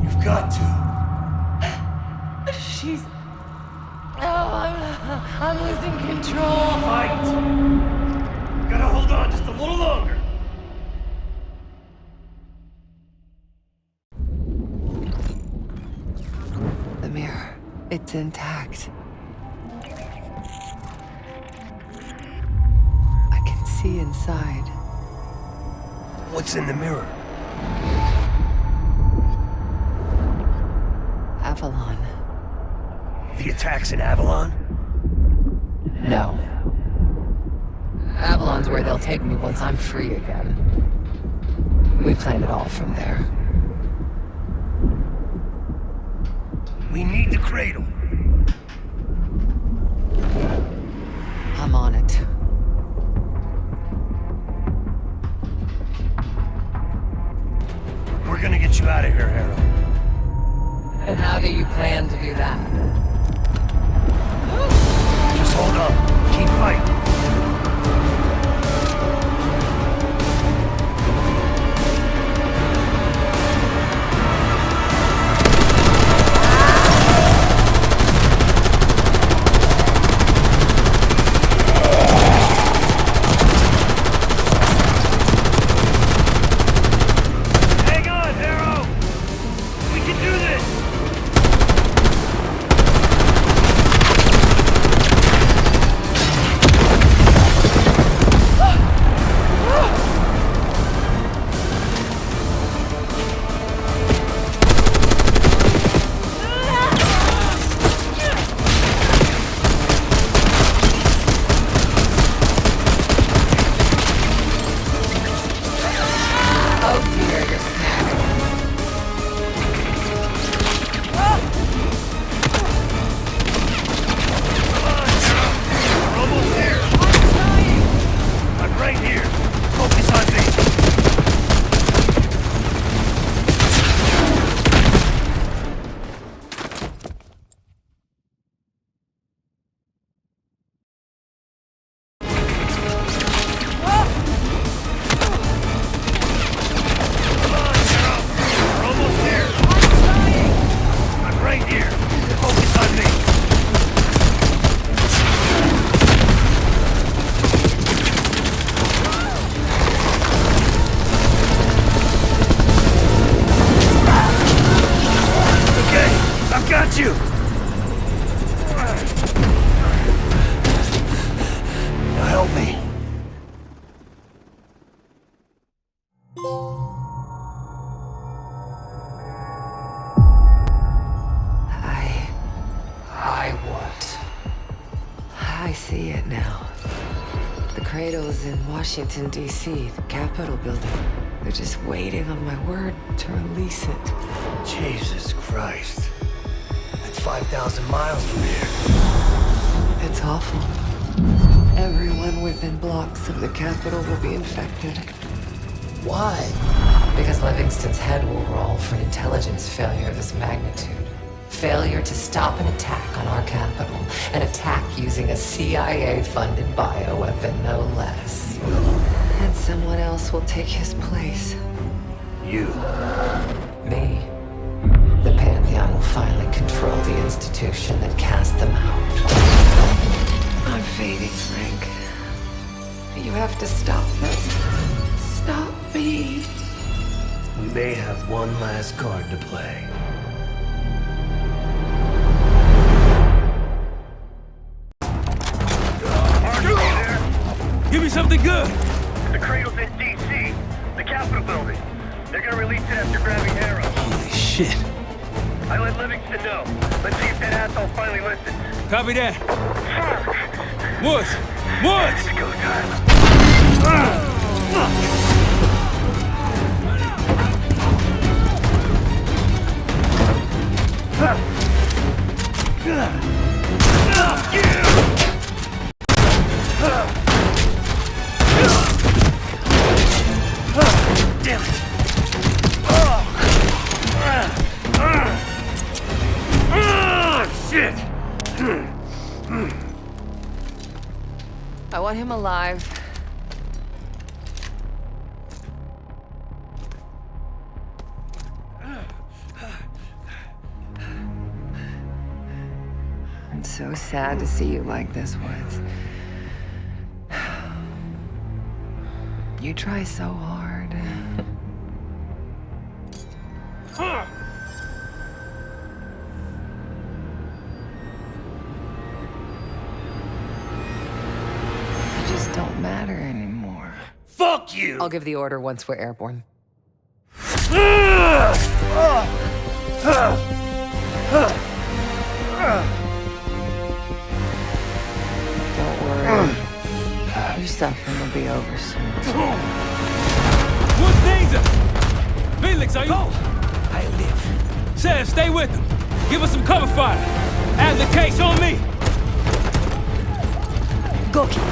You've got to. She's... Oh, I'm losing control. Fight! Gotta hold on just a little longer. The mirror. It's intact. I can see inside. What's in the mirror? Avalon. The attacks in Avalon? No. Avalon's where they'll take me once I'm free again. We planned it all from there. We need the Cradle. I'm on it. We're gonna get you out of here, Harrow. And how do you plan to do that? Just hold on. Keep fighting. Washington, D.C., the Capitol building. They're just waiting on my word to release it. Jesus Christ. That's 5,000 miles from here. It's awful. Everyone within blocks of the Capitol will be infected. Why? Because Livingston's head will roll for an intelligence failure of this magnitude. Failure to stop an attack on our capital. An attack using a CIA-funded bioweapon, no less. And someone else will take his place. You. Me. The Pantheon will finally control the institution that cast them out. I'm fading, Frank. You have to stop this. Stop me. We may have one last card to play. Give me something good! The Cradle's in D.C., the Capitol building. They're gonna release it after grabbing Harrow. Holy shit. I let Livingston know. Let's see if that asshole finally listens. Copy that. Fuck! Woods! Woods! It's go time. Damn it! I want him alive. I'm so sad to see you like this, Woods. You try so hard. You just don't matter anymore. Fuck you! I'll give the order once we're airborne. Don't worry. Your suffering will be over soon. What's Danger? Felix, are you? Go! I live. Sam, stay with him. Give us some cover fire. Adler case on me. Go, kid.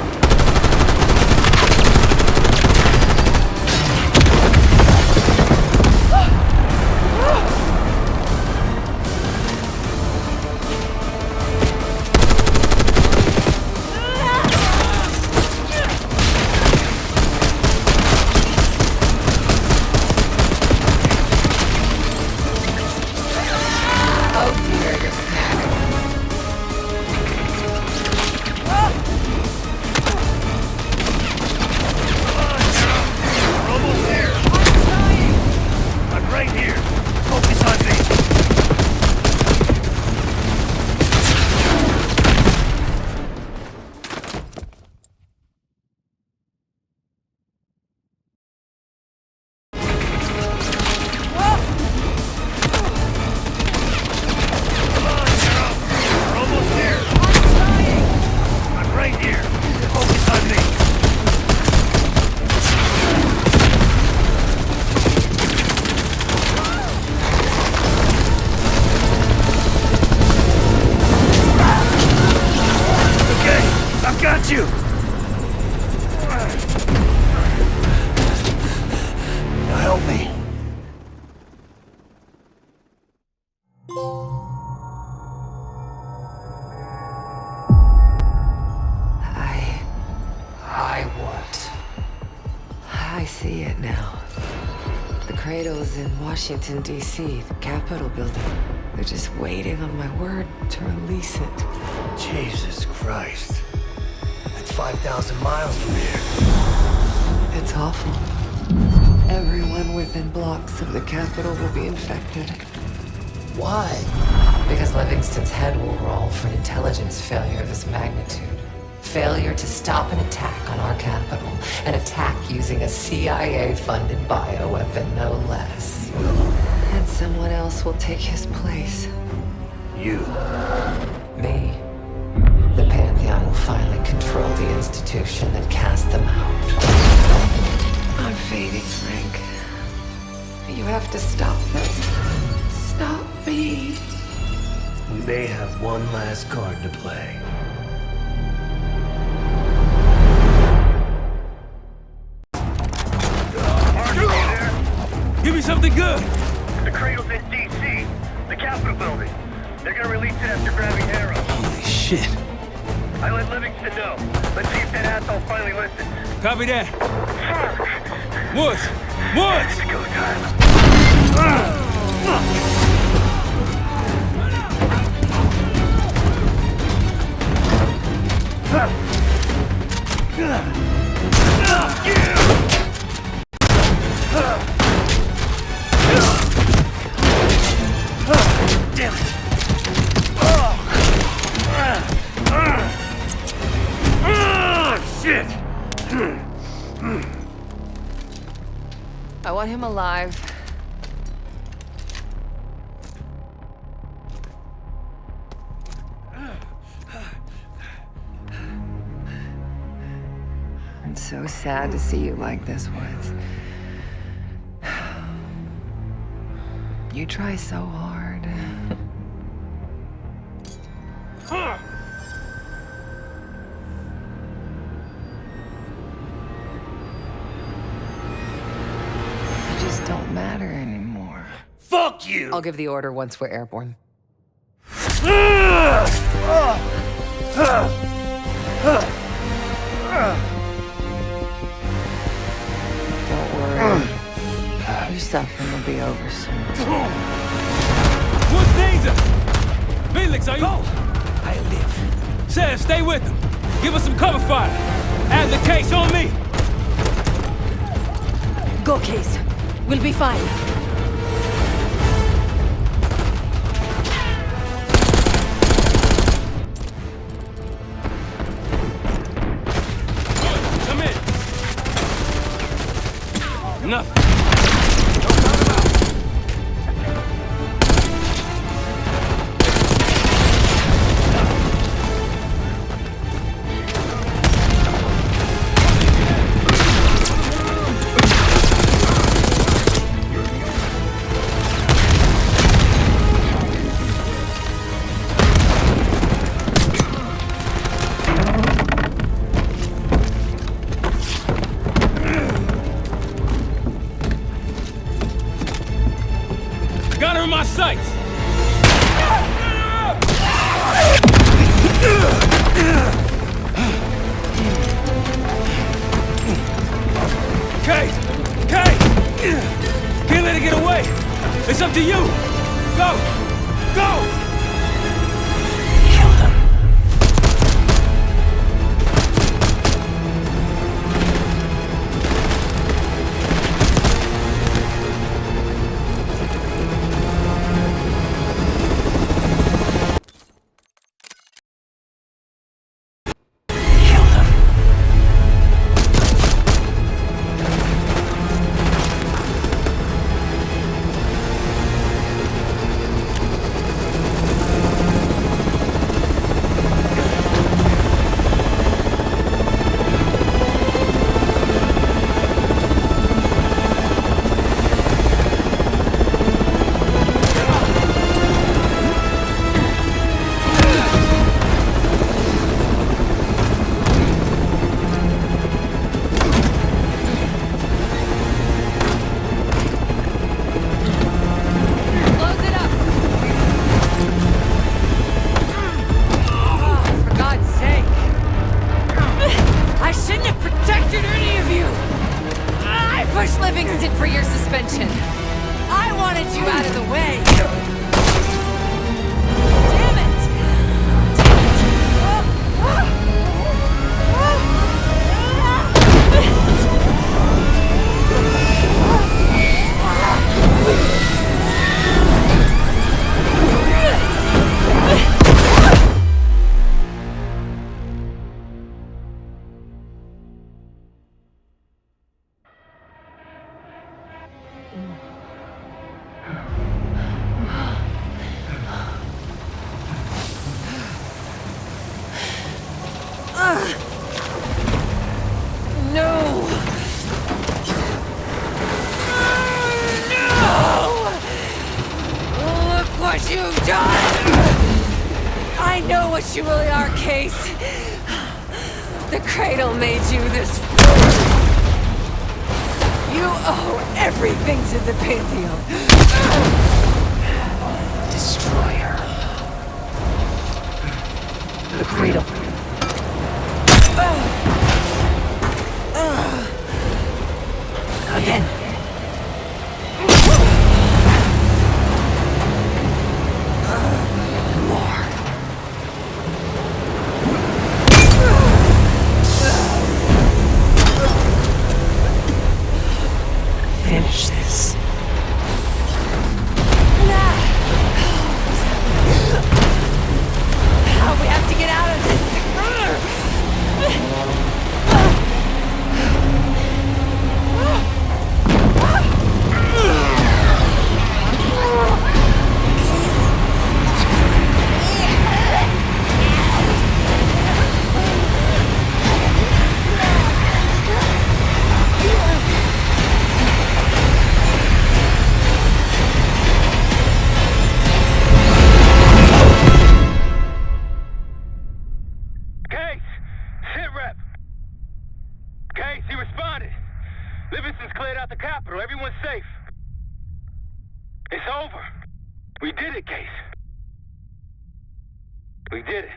Washington, D.C., the Capitol building. They're just waiting on my word to release it. Jesus Christ. That's 5,000 miles from here. It's awful. Everyone within blocks of the Capitol will be infected. Why? Because Livingston's head will roll for an intelligence failure of this magnitude. Failure to stop an attack on our capital. An attack using a CIA-funded bioweapon, no less. And someone else will take his place. You. Me. The Pantheon will finally control the institution that cast them out. I'm fading, Frank. You have to stop them. Stop me. We may have one last card to play. Give me something good! The Cradle's in D.C., the Capitol building. They're gonna release it after grabbing Harrow. Holy shit. I let Livingston know. Let's see if that asshole finally listens. Copy that. Fuck! Woods! Woods! It's go time. Damn it! Shit! I want him alive. I'm so sad to see you like this, Woods. You try so hard. You just don't matter anymore. Fuck you! I'll give the order once we're airborne. Don't worry. Your suffering will be over soon. What's danger? Felix, are you? Go! I live. Sheriff, stay with him. Give us some cover fire. Adler, case on me. Go, Case. We'll be fine. Come in. Enough. Got her in my sights! Kate! Kate! Can't let her get away! It's up to you! Go! Go! You really are, Case. The Cradle made you this. You owe everything to the Pantheon. Destroyer. The Cradle. Again. Finish this. We have to get out of this. Livingston's cleared out the capital. Everyone's safe. It's over. We did it, Case. We did it.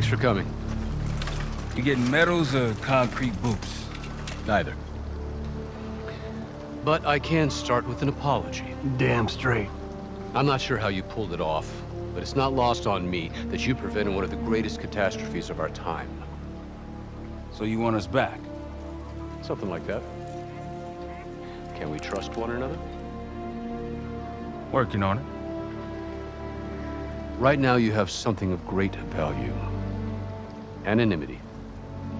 Thanks for coming. You getting medals or concrete boots? Neither. But I can start with an apology. Damn straight. I'm not sure how you pulled it off, but it's not lost on me that you prevented one of the greatest catastrophes of our time. So you want us back? Something like that. Can we trust one another? Working on it. Right now you have something of great value. Anonymity.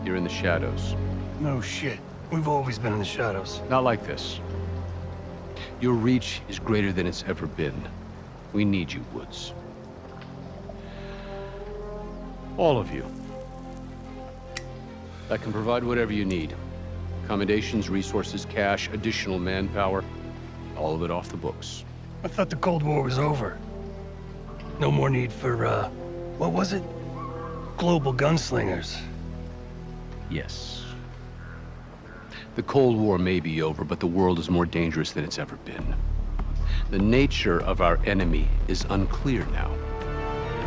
You're in the shadows. No shit. We've always been in the shadows. Not like this. Your reach is greater than it's ever been. We need you, Woods. All of you. I can provide whatever you need. Accommodations, resources, cash, additional manpower. All of it off the books. I thought the Cold War was over. No more need for, what was it? Global gunslingers. Yes. The Cold War may be over, but the world is more dangerous than it's ever been. The nature of our enemy is unclear now.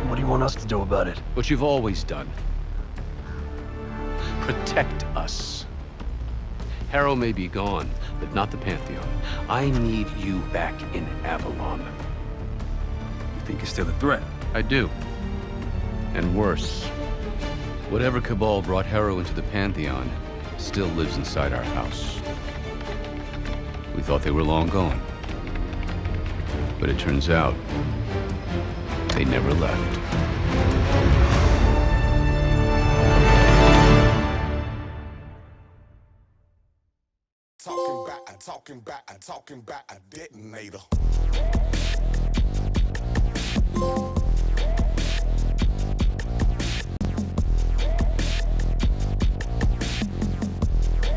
What do you want us to do about it? What you've always done. Protect us. Harrow may be gone, but not the Pantheon. I need you back in Avalon. You think you're still a threat? I do. And worse. Whatever cabal brought Harrow into the Pantheon still lives inside our house. We thought they were long gone. But it turns out, they never left. Talking back, a detonator.